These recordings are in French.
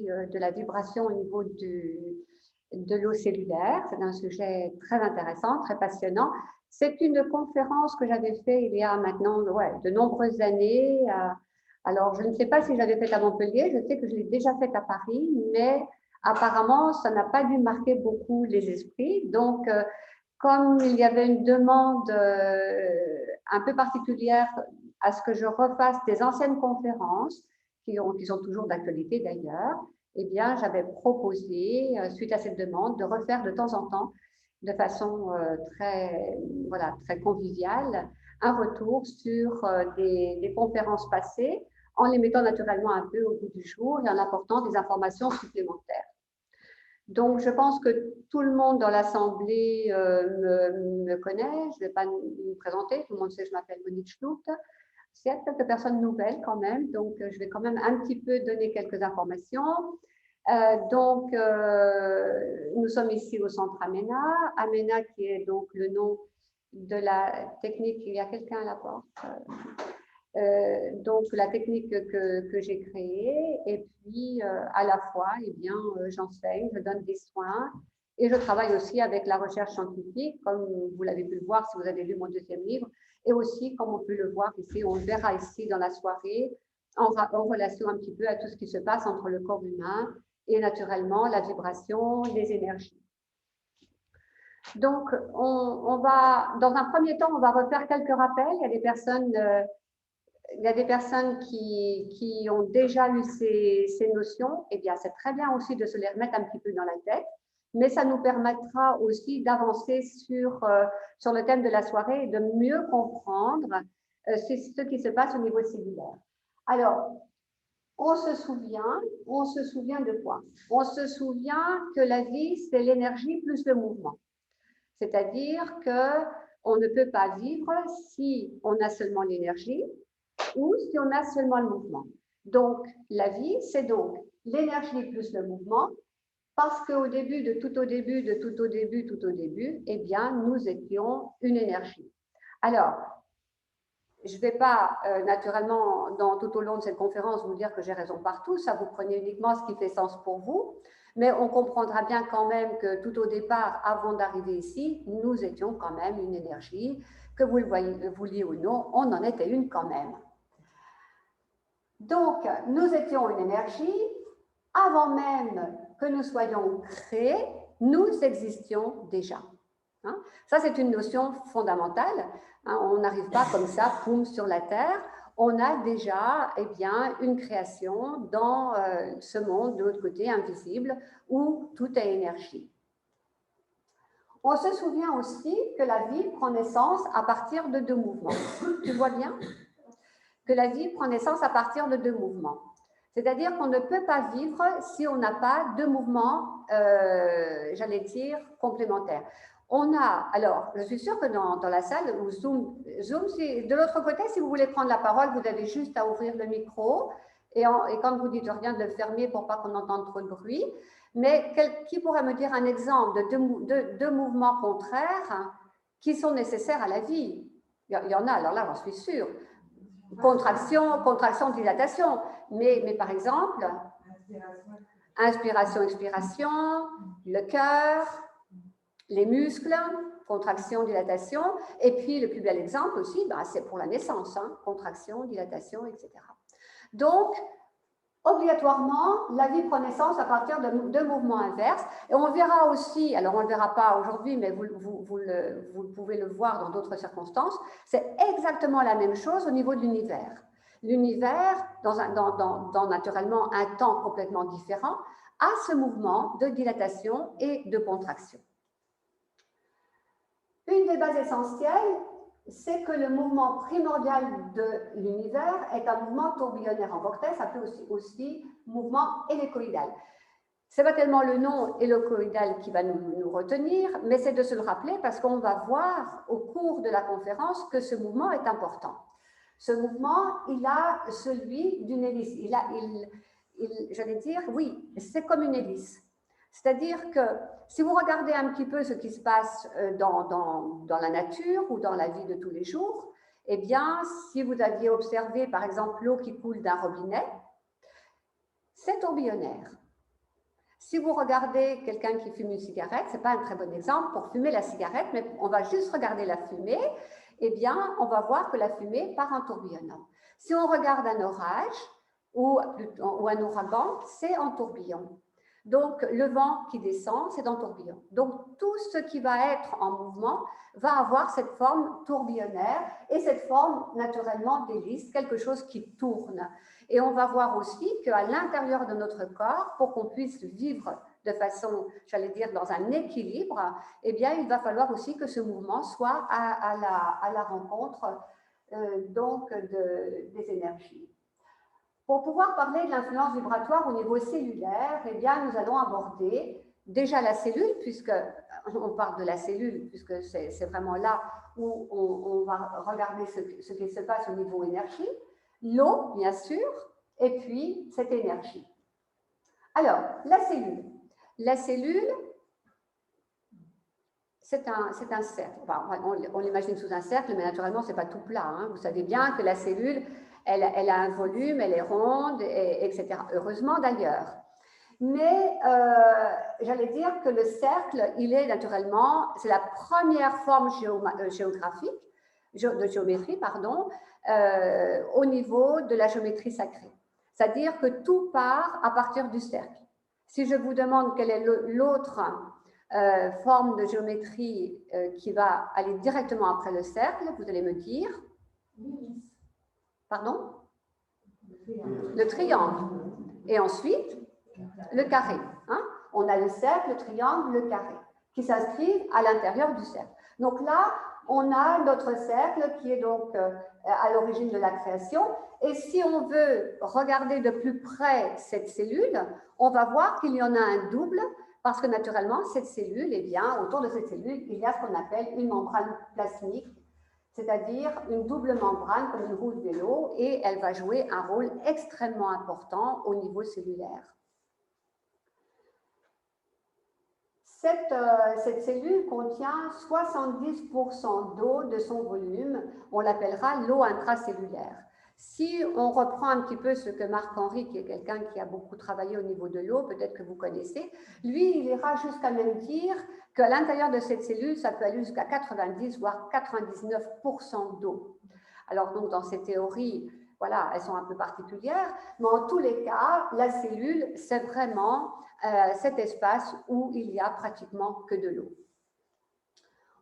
parler de la vibration au niveau de l'eau cellulaire. C'est un sujet très intéressant, très passionnant. C'est une conférence que j'avais faite il y a maintenant de nombreuses années. Alors, je ne sais pas si je l'avais faite à Montpellier, je sais que je l'ai déjà faite à Paris, mais apparemment, ça n'a pas dû marquer beaucoup les esprits. Donc, comme il y avait une demande un peu particulière à ce que je refasse des anciennes conférences, qui sont toujours d'actualité d'ailleurs, eh bien, j'avais proposé, suite à cette demande, de refaire de temps en temps, de façon très conviviale, un retour sur des conférences passées, en les mettant naturellement un peu au bout du jour et en apportant des informations supplémentaires. Donc, je pense que tout le monde dans l'Assemblée me connaît. Je ne vais pas me présenter. Tout le monde sait que je m'appelle Monique Schlucht. Il y a quelques personnes nouvelles quand même, donc je vais quand même un petit peu donner quelques informations. Nous sommes ici au centre Amena. Amena qui est donc le nom de la technique. Il y a quelqu'un à la porte. Donc la technique que j'ai créée, et puis à la fois, eh bien, j'enseigne, je donne des soins, et je travaille aussi avec la recherche scientifique, comme vous l'avez pu le voir si vous avez lu mon deuxième livre, et aussi comme on peut le voir ici, on le verra ici dans la soirée, en relation un petit peu à tout ce qui se passe entre le corps humain et naturellement la vibration, les énergies. Donc, on va, dans un premier temps, on va refaire quelques rappels. Il y a des personnes qui ont déjà eu ces notions. Eh bien, c'est très bien aussi de se les remettre un petit peu dans la tête, mais ça nous permettra aussi d'avancer sur le thème de la soirée et de mieux comprendre ce qui se passe au niveau cellulaire. Alors, on se souvient de quoi? On se souvient que la vie, c'est l'énergie plus le mouvement. C'est-à-dire qu'on ne peut pas vivre si on a seulement l'énergie ou si on a seulement le mouvement. Donc, la vie, c'est donc l'énergie plus le mouvement, parce qu'au début, tout au début, eh bien, nous étions une énergie. Alors, je ne vais pas, naturellement, tout au long de cette conférence, vous dire que j'ai raison partout, ça vous prenez uniquement ce qui fait sens pour vous, mais on comprendra bien quand même que tout au départ, avant d'arriver ici, nous étions quand même une énergie, que vous le vouliez ou non, on en était une quand même. Donc, nous étions une énergie, avant même que nous soyons créés, nous existions déjà. Hein? Ça, c'est une notion fondamentale. Hein? On n'arrive pas comme ça, poum, sur la Terre. On a déjà une création dans ce monde de l'autre côté, invisible, où tout est énergie. On se souvient aussi que la vie prend naissance à partir de deux mouvements. Tu vois bien ? Que la vie prend naissance à partir de deux mouvements. C'est-à-dire qu'on ne peut pas vivre si on n'a pas deux mouvements, j'allais dire, complémentaires. Alors, je suis sûre que dans la salle, ou Zoom de l'autre côté, si vous voulez prendre la parole, vous avez juste à ouvrir le micro et quand vous dites rien, de le fermer pour pas qu'on entende trop de bruit. Mais qui pourrait me dire un exemple de deux mouvements contraires qui sont nécessaires à la vie? Il y en a, alors là, j'en suis sûre. Contraction, dilatation. Mais par exemple, inspiration, expiration, le cœur, les muscles, contraction, dilatation. Et puis, le plus bel exemple aussi, c'est pour la naissance, hein, contraction, dilatation, etc. Donc, obligatoirement, la vie prend naissance à partir de deux mouvements inverses. Et on verra aussi, alors on ne le verra pas aujourd'hui, mais vous pouvez le voir dans d'autres circonstances, c'est exactement la même chose au niveau de l'univers. L'univers, dans naturellement un temps complètement différent, a ce mouvement de dilatation et de contraction. Une des bases essentielles, c'est que le mouvement primordial de l'univers est un mouvement tourbillonnaire en vortex, appelé aussi mouvement hélicoïdal. Ce n'est pas tellement le nom hélicoïdal qui va nous retenir, mais c'est de se le rappeler parce qu'on va voir au cours de la conférence que ce mouvement est important. Ce mouvement, il a celui d'une hélice. J'allais dire, oui, c'est comme une hélice. C'est-à-dire que si vous regardez un petit peu ce qui se passe dans la nature ou dans la vie de tous les jours, eh bien, si vous aviez observé, par exemple, l'eau qui coule d'un robinet, c'est tourbillonnaire. Si vous regardez quelqu'un qui fume une cigarette, ce n'est pas un très bon exemple pour fumer la cigarette, mais on va juste regarder la fumée, eh bien, on va voir que la fumée part en tourbillonnant. Si on regarde un orage ou un ouragan, c'est en tourbillon. Donc, le vent qui descend, c'est en tourbillon. Donc, tout ce qui va être en mouvement va avoir cette forme tourbillonnaire et cette forme, naturellement, d'hélice, quelque chose qui tourne. Et on va voir aussi qu'à l'intérieur de notre corps, pour qu'on puisse vivre de façon, j'allais dire, dans un équilibre, eh bien, il va falloir aussi que ce mouvement soit à la rencontre des énergies. Pour pouvoir parler de l'influence vibratoire au niveau cellulaire, eh bien, nous allons aborder déjà la cellule, puisqu'on parle de la cellule, puisque c'est vraiment là où on va regarder ce qui se passe au niveau énergie, l'eau, bien sûr, et puis cette énergie. Alors, la cellule. La cellule, c'est un cercle. Enfin, on l'imagine sous un cercle, mais naturellement, ce n'est pas tout plat. Hein. Vous savez bien que la cellule, elle a un volume, elle est ronde, etc. Heureusement d'ailleurs. Mais j'allais dire que le cercle, il est naturellement, c'est la première forme géométrie, au niveau de la géométrie sacrée. C'est-à-dire que tout part à partir du cercle. Si je vous demande quelle est l'autre forme de géométrie qui va aller directement après le cercle, vous allez me dire. Pardon? Le triangle. Et ensuite, le carré. Hein? On a le cercle, le triangle, le carré, qui s'inscrivent à l'intérieur du cercle. Donc là, on a notre cercle qui est donc à l'origine de la création. Et si on veut regarder de plus près cette cellule, on va voir qu'il y en a un double, parce que naturellement, cette cellule, eh bien, autour de cette cellule, il y a ce qu'on appelle une membrane plasmique, c'est-à-dire une double membrane comme une roue de vélo, et elle va jouer un rôle extrêmement important au niveau cellulaire. Cette cellule contient 70% d'eau de son volume, on l'appellera l'eau intracellulaire. Si on reprend un petit peu ce que Marc-Henri, qui est quelqu'un qui a beaucoup travaillé au niveau de l'eau, peut-être que vous connaissez, lui, il ira jusqu'à même dire qu'à l'intérieur de cette cellule, ça peut aller jusqu'à 90, voire 99% d'eau. Alors donc, dans ces théories, voilà, elles sont un peu particulières, mais en tous les cas, la cellule, c'est vraiment cet espace où il n'y a pratiquement que de l'eau.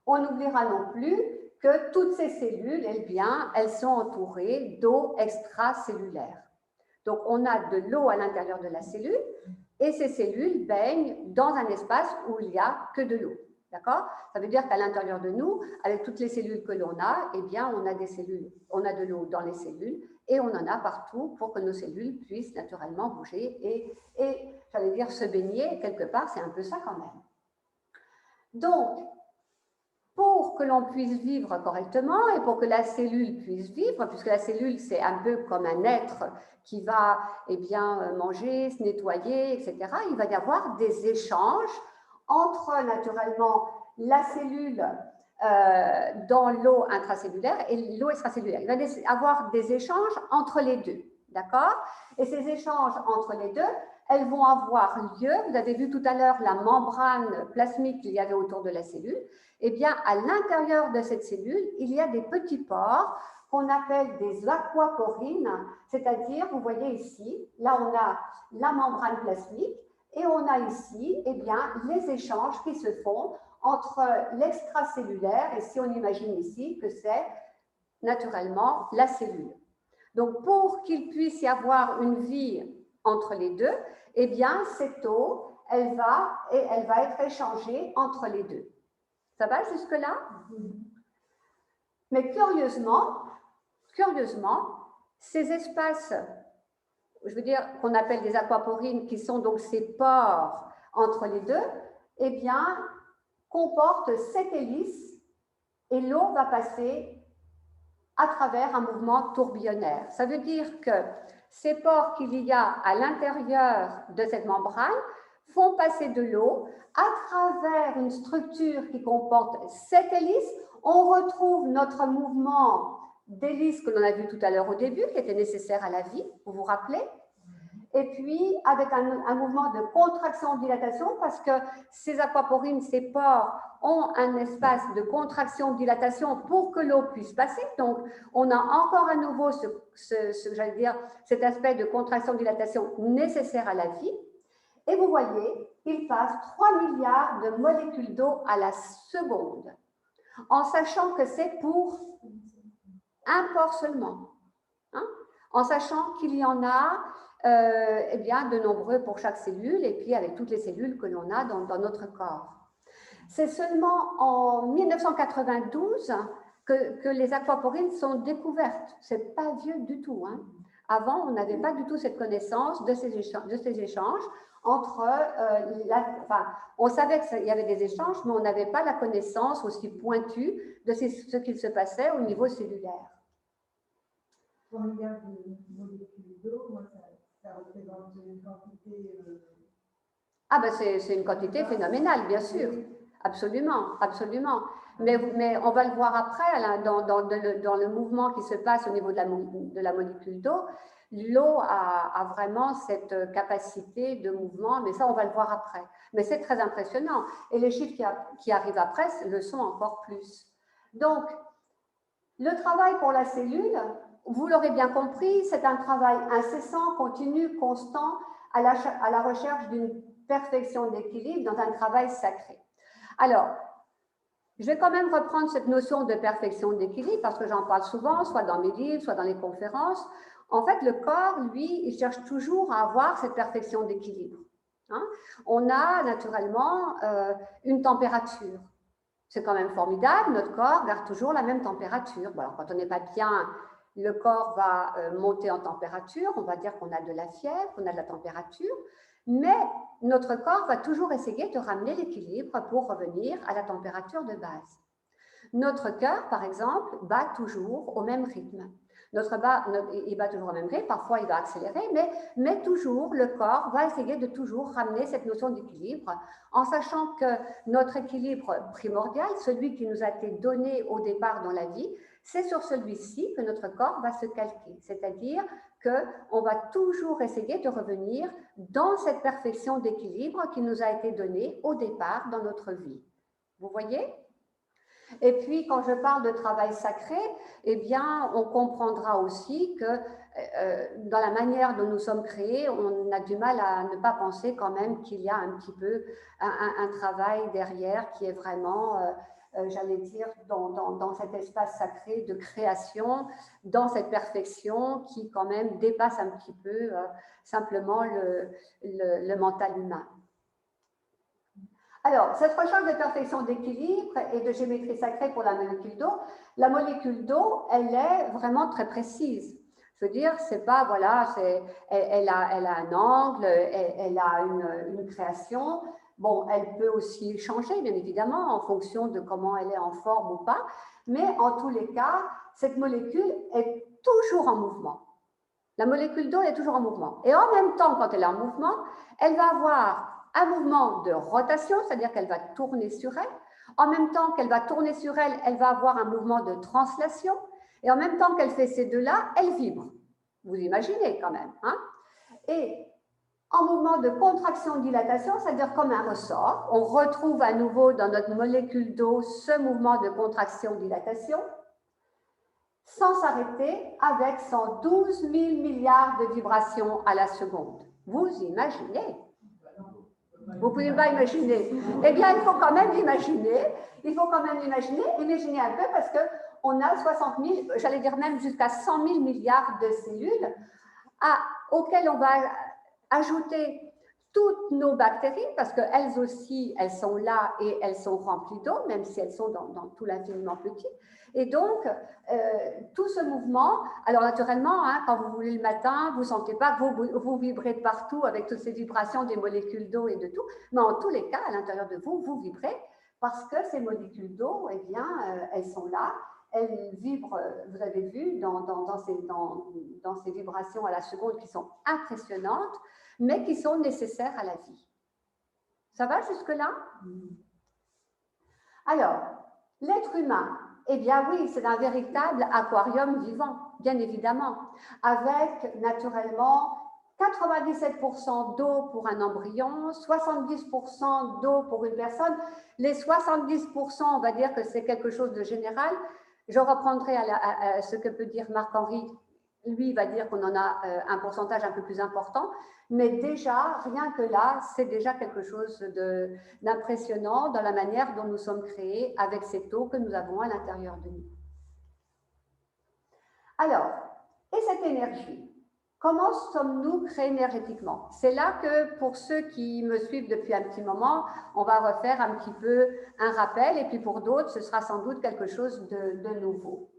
On n'oubliera non plus que toutes ces cellules, eh bien, elles sont entourées d'eau extracellulaire. Donc, on a de l'eau à l'intérieur de la cellule et ces cellules baignent dans un espace où il n'y a que de l'eau. D'accord? Ça veut dire qu'à l'intérieur de nous, avec toutes les cellules que l'on a, eh bien, on a des cellules, on a de l'eau dans les cellules et on en a partout pour que nos cellules puissent naturellement bouger et j'allais dire, se baigner quelque part, c'est un peu ça quand même. Donc, pour que l'on puisse vivre correctement et pour que la cellule puisse vivre, puisque la cellule, c'est un peu comme un être qui va eh bien, manger, se nettoyer, etc., il va y avoir des échanges entre, naturellement, la cellule dans l'eau intracellulaire et l'eau extracellulaire. Il va y avoir des échanges entre les deux, d'accord? Et ces échanges entre les deux, elles vont avoir lieu, vous avez vu tout à l'heure la membrane plasmique qu'il y avait autour de la cellule, eh bien, à l'intérieur de cette cellule, il y a des petits pores qu'on appelle des aquaporines, c'est-à-dire, vous voyez ici, là on a la membrane plasmique et on a ici, eh bien, les échanges qui se font entre l'extracellulaire, et si on imagine ici que c'est naturellement la cellule. Donc, pour qu'il puisse y avoir une vie entre les deux, eh bien, cette eau, elle va être échangée entre les deux. Ça va jusque-là? Mais curieusement, ces espaces, je veux dire, qu'on appelle des aquaporines, qui sont donc ces pores entre les deux, eh bien, comportent 7 hélices et l'eau va passer à travers un mouvement tourbillonnaire. Ça veut dire que ces pores qu'il y a à l'intérieur de cette membrane font passer de l'eau à travers une structure qui comporte 7 hélices. On retrouve notre mouvement d'hélice que l'on a vu tout à l'heure au début, qui était nécessaire à la vie, vous vous rappelez? et puis avec un mouvement de contraction-dilatation, parce que ces aquaporines, ces pores, ont un espace de contraction-dilatation pour que l'eau puisse passer. Donc, on a encore à nouveau j'allais dire, cet aspect de contraction-dilatation nécessaire à la vie. Et vous voyez, il passe 3 milliards de molécules d'eau à la seconde, en sachant que c'est pour un pore seulement, hein, en sachant qu'il y en a eh bien, de nombreux pour chaque cellule, et puis avec toutes les cellules que l'on a dans notre corps. C'est seulement en 1992 que les aquaporines sont découvertes. Ce n'est pas vieux du tout, hein. Avant, on n'avait pas du tout cette connaissance de ces échanges entre on savait qu'il y avait des échanges, mais on n'avait pas la connaissance aussi pointue de ce qu'il se passait au niveau cellulaire. 3 milliards de molécules d'eau, moi, ça représente une quantité... Ah ben c'est une quantité phénoménale, bien sûr. Absolument, absolument. Mais on va le voir après, là, dans le mouvement qui se passe au niveau de la molécule d'eau. L'eau a vraiment cette capacité de mouvement, mais ça, on va le voir après. Mais c'est très impressionnant. Et les chiffres qui arrivent après le sont encore plus. Donc, le travail pour la cellule, vous l'aurez bien compris, c'est un travail incessant, continu, constant, à la recherche d'une perfection d'équilibre dans un travail sacré. Alors, je vais quand même reprendre cette notion de perfection d'équilibre parce que j'en parle souvent, soit dans mes livres, soit dans les conférences. En fait, le corps, lui, il cherche toujours à avoir cette perfection d'équilibre. Hein? On a naturellement une température. C'est quand même formidable, notre corps garde toujours la même température. Bon, alors, quand on n'est pas bien, le corps va monter en température, on va dire qu'on a de la fièvre, qu'on a de la température, mais notre corps va toujours essayer de ramener l'équilibre pour revenir à la température de base. Notre cœur, par exemple, bat toujours au même rythme. Il bat toujours au même rythme, parfois il va accélérer, mais toujours le corps va essayer de toujours ramener cette notion d'équilibre en sachant que notre équilibre primordial, celui qui nous a été donné au départ dans la vie, c'est sur celui-ci que notre corps va se calquer, c'est-à-dire qu'on va toujours essayer de revenir dans cette perfection d'équilibre qui nous a été donnée au départ dans notre vie. Vous voyez ? Et puis, quand je parle de travail sacré, eh bien, on comprendra aussi que dans la manière dont nous sommes créés, on a du mal à ne pas penser quand même qu'il y a un petit peu un travail derrière qui est vraiment, j'allais dire, dans cet espace sacré de création, dans cette perfection qui quand même dépasse un petit peu simplement le mental humain. Alors, cette recherche de perfection d'équilibre et de géométrie sacrée pour la molécule d'eau, elle est vraiment très précise. Je veux dire, c'est pas, voilà, elle a un angle, elle a une création. Bon, elle peut aussi changer, bien évidemment, en fonction de comment elle est en forme ou pas. Mais en tous les cas, cette molécule est toujours en mouvement. La molécule d'eau est toujours en mouvement. Et en même temps, quand elle est en mouvement, elle va avoir un mouvement de rotation, c'est-à-dire qu'elle va tourner sur elle. En même temps qu'elle va tourner sur elle, elle va avoir un mouvement de translation. Et en même temps qu'elle fait ces deux-là, elle vibre. Vous imaginez quand même. Hein? Et en mouvement de contraction-dilatation, c'est-à-dire comme un ressort, on retrouve à nouveau dans notre molécule d'eau ce mouvement de contraction-dilatation, sans s'arrêter, avec 112 000 milliards de vibrations à la seconde. Vous imaginez? Vous ne pouvez pas imaginer. Eh bien, il faut quand même l'imaginer. Imaginez un peu parce qu'on a 60 000, j'allais dire même jusqu'à 100 000 milliards de cellules auxquelles on va ajouter toutes nos bactéries, parce qu'elles aussi, elles sont là et elles sont remplies d'eau, même si elles sont dans tout l'infiniment petit. Et donc, tout ce mouvement, alors naturellement, hein, quand vous voulez le matin, vous ne sentez pas que vous vibrez de partout avec toutes ces vibrations des molécules d'eau et de tout, mais en tous les cas, à l'intérieur de vous, vous vibrez parce que ces molécules d'eau, eh bien, elles sont là, elles vibrent, vous avez vu, dans ces vibrations à la seconde qui sont impressionnantes, mais qui sont nécessaires à la vie. Ça va jusque-là? Alors, l'être humain, eh bien oui, c'est un véritable aquarium vivant, bien évidemment, avec naturellement 97% d'eau pour un embryon, 70% d'eau pour une personne. Les 70%, on va dire que c'est quelque chose de général. Je reprendrai à ce que peut dire Marc-Henri. Lui, il va dire qu'on en a un pourcentage un peu plus important. Mais déjà, rien que là, c'est déjà quelque chose d'impressionnant dans la manière dont nous sommes créés avec cette eau que nous avons à l'intérieur de nous. Alors, et cette énergie, comment sommes-nous créés énergétiquement? C'est là que, pour ceux qui me suivent depuis un petit moment, on va refaire un petit peu un rappel, et puis pour d'autres, ce sera sans doute quelque chose de nouveau.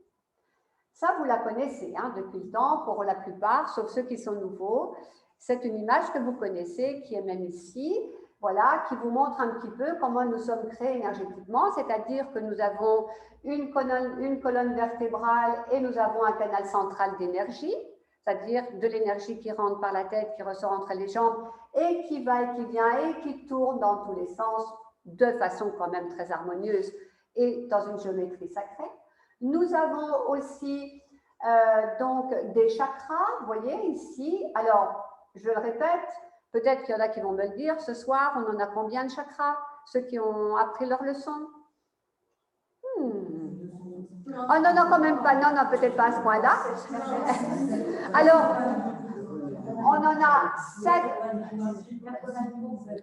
Ça, vous la connaissez hein, depuis le temps, pour la plupart, sauf ceux qui sont nouveaux. C'est une image que vous connaissez, qui est même ici, voilà, qui vous montre un petit peu comment nous sommes créés énergétiquement, c'est-à-dire que nous avons une colonne vertébrale et nous avons un canal central d'énergie, c'est-à-dire de l'énergie qui rentre par la tête, qui ressort entre les jambes et qui va et qui vient et qui tourne dans tous les sens de façon quand même très harmonieuse et dans une géométrie sacrée. Nous avons aussi donc des chakras, vous voyez ici. Alors, je le répète, peut-être qu'il y en a qui vont me le dire, ce soir, on en a combien de chakras? Ceux qui ont appris leur leçon? Oh non, non, quand même pas, non, non, peut-être pas à ce point-là. Alors, on en a 7,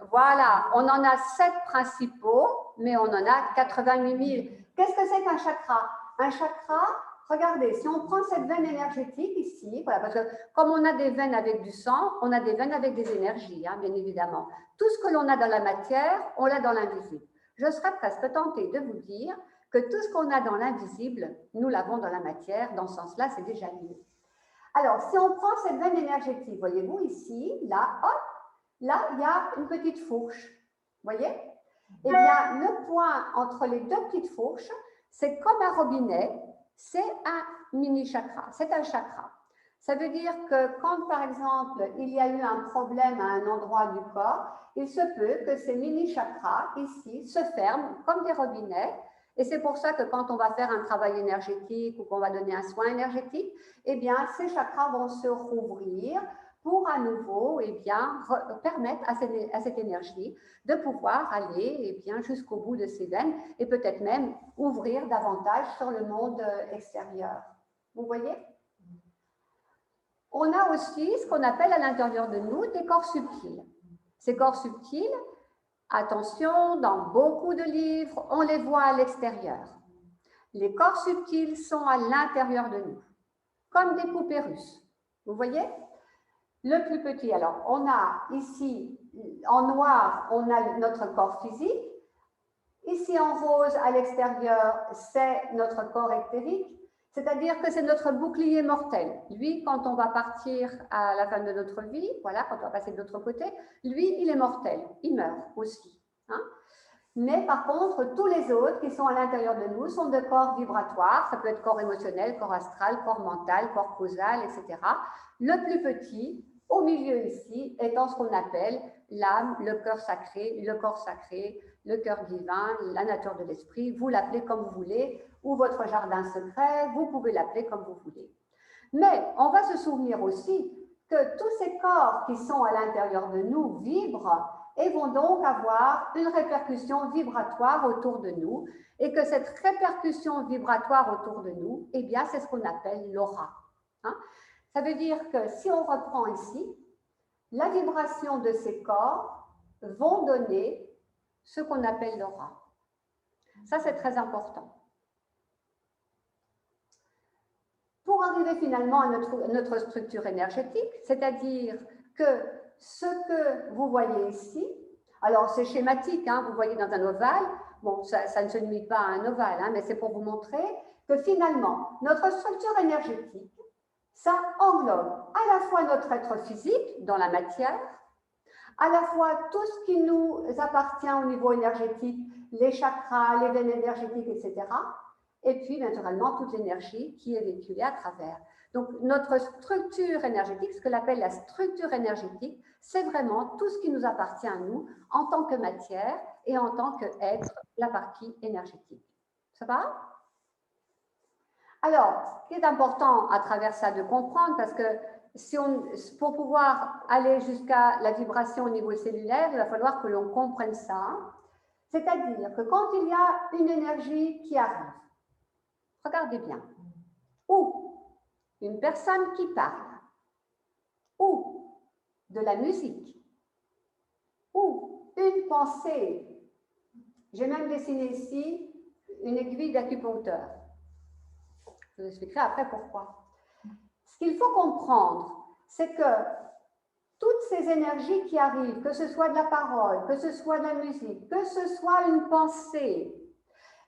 voilà, on en a 7 principaux, mais on en a 88 000. Qu'est-ce que c'est qu'un chakra? Un chakra, regardez, si on prend cette veine énergétique ici, voilà, parce que comme on a des veines avec du sang, on a des veines avec des énergies, hein, bien évidemment. Tout ce que l'on a dans la matière, on l'a dans l'invisible. Je serais presque tentée de vous dire que tout ce qu'on a dans l'invisible, nous l'avons dans la matière. Dans ce sens-là, c'est déjà mieux. Alors, si on prend cette veine énergétique, voyez-vous ici, là, hop, là, il y a une petite fourche. Vous voyez? Eh bien, le point entre les deux petites fourches, c'est comme un robinet, c'est un mini-chakra, c'est un chakra. Ça veut dire que quand, par exemple, il y a eu un problème à un endroit du corps, il se peut que ces mini-chakras, ici, se ferment comme des robinets. Et c'est pour ça que quand on va faire un travail énergétique ou qu'on va donner un soin énergétique, eh bien, ces chakras vont se rouvrir pour à nouveau eh bien, permettre à cette énergie de pouvoir aller eh bien, jusqu'au bout de ses veines et peut-être même ouvrir davantage sur le monde extérieur. Vous voyez? On a aussi ce qu'on appelle à l'intérieur de nous des corps subtils. Ces corps subtils, attention, dans beaucoup de livres, on les voit à l'extérieur. Les corps subtils sont à l'intérieur de nous, comme des poupées russes. Vous voyez? Le plus petit, alors, on a ici, en noir, on a notre corps physique. Ici, en rose, à l'extérieur, c'est notre corps éthérique. C'est-à-dire que c'est notre bouclier mortel. Lui, quand on va partir à la fin de notre vie, voilà, quand on va passer de l'autre côté, lui, il est mortel. Il meurt aussi. Hein? Mais par contre, tous les autres qui sont à l'intérieur de nous sont de corps vibratoires. Ça peut être corps émotionnel, corps astral, corps mental, corps causal, etc. Le plus petit, au milieu ici, étant ce qu'on appelle l'âme, le cœur sacré, le corps sacré, le cœur divin, la nature de l'esprit. Vous l'appelez comme vous voulez, ou votre jardin secret, vous pouvez l'appeler comme vous voulez. Mais on va se souvenir aussi que tous ces corps qui sont à l'intérieur de nous vibrent et vont donc avoir une répercussion vibratoire autour de nous, et que cette répercussion vibratoire autour de nous, eh bien, c'est ce qu'on appelle l'aura. Hein? Ça veut dire que si on reprend ici, la vibration de ces corps vont donner ce qu'on appelle l'aura. Ça, c'est très important. Pour arriver finalement à notre structure énergétique, c'est-à-dire que ce que vous voyez ici, alors c'est schématique, hein, vous voyez dans un ovale, bon, ça ne se limite pas à un ovale, hein, mais c'est pour vous montrer que finalement, notre structure énergétique, ça englobe à la fois notre être physique dans la matière, à la fois tout ce qui nous appartient au niveau énergétique, les chakras, les veines énergétiques, etc., et puis naturellement toute l'énergie qui est véhiculée à travers. Donc notre structure énergétique, ce que l'on appelle la structure énergétique, c'est vraiment tout ce qui nous appartient à nous en tant que matière et en tant qu'être, la partie énergétique. Ça va? Alors, ce qui est important à travers ça de comprendre, parce que pour pouvoir aller jusqu'à la vibration au niveau cellulaire, il va falloir que l'on comprenne ça. C'est-à-dire que quand il y a une énergie qui arrive, regardez bien, ou une personne qui parle, ou de la musique, ou une pensée. J'ai même dessiné ici une aiguille d'acupuncteur. Je vous expliquerai après pourquoi. Ce qu'il faut comprendre, c'est que toutes ces énergies qui arrivent, que ce soit de la parole, que ce soit de la musique, que ce soit une pensée,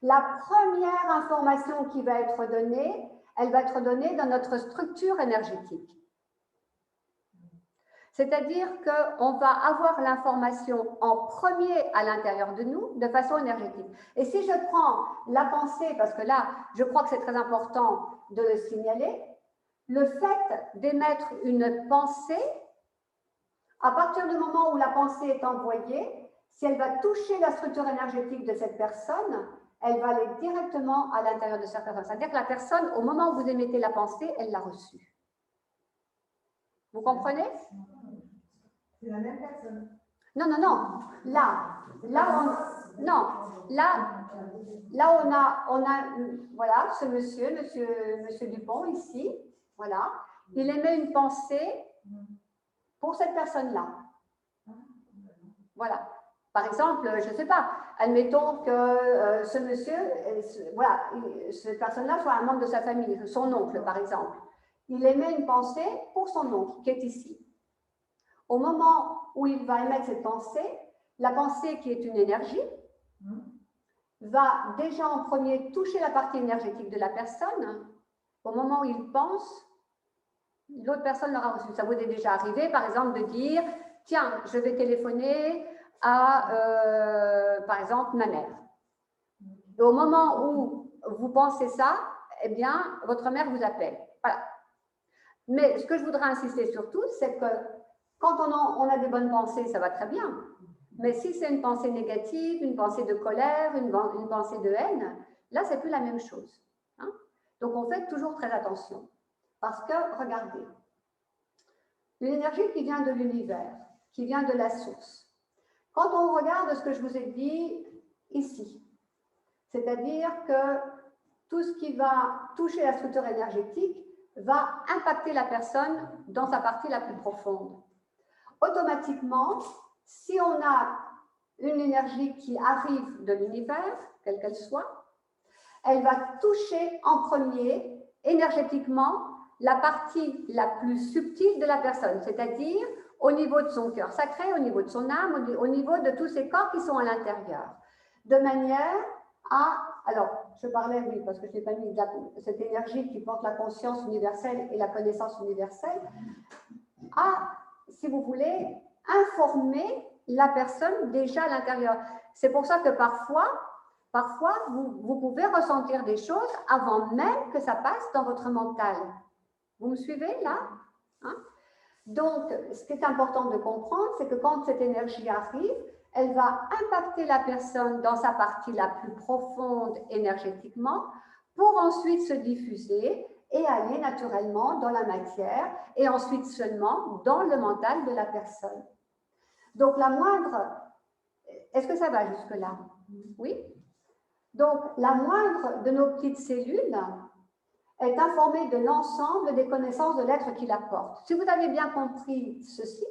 la première information qui va être donnée, elle va être donnée dans notre structure énergétique. C'est-à-dire qu'on va avoir l'information en premier à l'intérieur de nous de façon énergétique. Et si je prends la pensée, parce que là, je crois que c'est très important de le signaler, le fait d'émettre une pensée, à partir du moment où la pensée est envoyée, si elle va toucher la structure énergétique de cette personne, elle va aller directement à l'intérieur de cette personne. C'est-à-dire que la personne, au moment où vous émettez la pensée, elle l'a reçue. Vous comprenez? C'est la même personne. Non, non, non. Là on a, voilà, ce monsieur Dupont ici, voilà, il émet une pensée pour cette personne-là. Voilà. Par exemple, je ne sais pas, admettons que ce monsieur, voilà, cette personne-là soit un membre de sa famille, son oncle, par exemple. Il émet une pensée pour son oncle qui est ici. Au moment où il va émettre cette pensée, la pensée qui est une énergie va déjà en premier toucher la partie énergétique de la personne. Au moment où il pense, l'autre personne l'aura reçu. Ça vous est déjà arrivé, par exemple, de dire « Tiens, je vais téléphoner à, par exemple, ma mère. » Et au moment où vous pensez ça, eh bien, votre mère vous appelle. Voilà. Mais ce que je voudrais insister surtout, c'est que quand on a des bonnes pensées, ça va très bien. Mais si c'est une pensée négative, une pensée de colère, une pensée de haine, là, c'est plus la même chose. Hein? Donc, on fait toujours très attention. Parce que, regardez, une énergie qui vient de l'univers, qui vient de la source. Quand on regarde ce que je vous ai dit ici, c'est-à-dire que tout ce qui va toucher la structure énergétique va impacter la personne dans sa partie la plus profonde. Automatiquement, si on a une énergie qui arrive de l'univers, quelle qu'elle soit, elle va toucher en premier, énergétiquement, la partie la plus subtile de la personne, c'est-à-dire au niveau de son cœur sacré, au niveau de son âme, au niveau de tous ces corps qui sont à l'intérieur, de manière à, alors je parlais, oui, parce que je n'ai pas mis cette énergie qui porte la conscience universelle et la connaissance universelle, à, si vous voulez, informer la personne déjà à l'intérieur. C'est pour ça que parfois vous pouvez ressentir des choses avant même que ça passe dans votre mental. Vous me suivez là? Hein? Donc, ce qui est important de comprendre, c'est que quand cette énergie arrive, elle va impacter la personne dans sa partie la plus profonde énergétiquement pour ensuite se diffuser et aller naturellement dans la matière et ensuite seulement dans le mental de la personne. Donc, la moindre... Est-ce que ça va jusque-là? Oui? Donc, la moindre de nos petites cellules est informée de l'ensemble des connaissances de l'être qui la porte. Si vous avez bien compris ceci,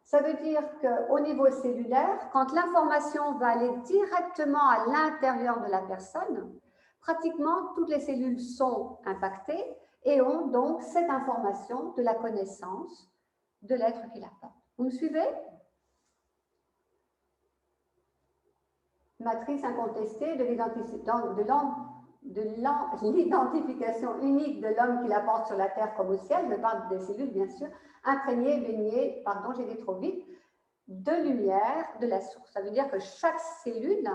ça veut dire qu'au niveau cellulaire, quand l'information va aller directement à l'intérieur de la personne, pratiquement toutes les cellules sont impactées et ont donc cette information de la connaissance de l'être qui la porte. Vous me suivez? Matrice incontestée de l'identification unique de l'homme qui la porte sur la terre comme au ciel, je parle des cellules bien sûr, imprégnées, baignées, pardon, j'ai dit trop vite, de lumière de la source. Ça veut dire que chaque cellule,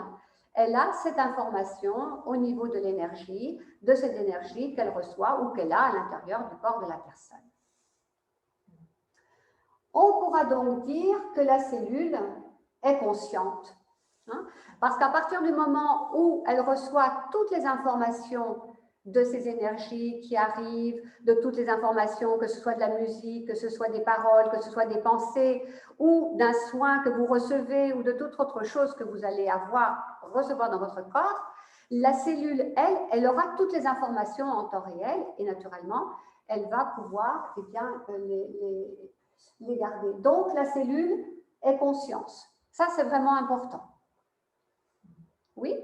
elle a cette information au niveau de l'énergie, de cette énergie qu'elle reçoit ou qu'elle a à l'intérieur du corps de la personne. On pourra donc dire que la cellule est consciente. Hein, parce qu'à partir du moment où elle reçoit toutes les informations de ces énergies qui arrivent, de toutes les informations, que ce soit de la musique, que ce soit des paroles, que ce soit des pensées, ou d'un soin que vous recevez, ou de toute autre chose que vous allez recevoir dans votre corps, la cellule, elle aura toutes les informations en temps réel, et naturellement, elle va pouvoir les garder. Donc, la cellule est conscience. Ça, c'est vraiment important. Oui?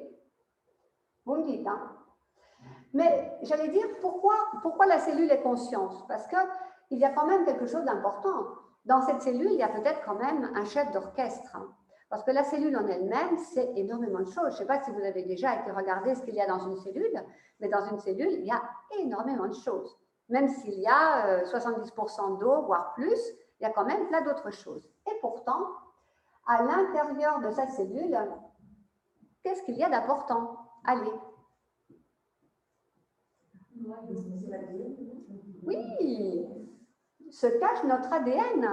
Vous me dites, hein? Mais j'allais dire, pourquoi la cellule est conscience? Parce qu'il y a quand même quelque chose d'important. Dans cette cellule, il y a peut-être quand même un chef d'orchestre. Hein, parce que la cellule en elle-même, c'est énormément de choses. Je ne sais pas si vous avez déjà été regarder ce qu'il y a dans une cellule, mais dans une cellule, il y a énormément de choses. Même s'il y a 70% d'eau, voire plus, il y a quand même plein d'autres choses. Et pourtant, à l'intérieur de cette cellule, qu'est-ce qu'il y a d'important? Allez. Oui, se cache notre ADN.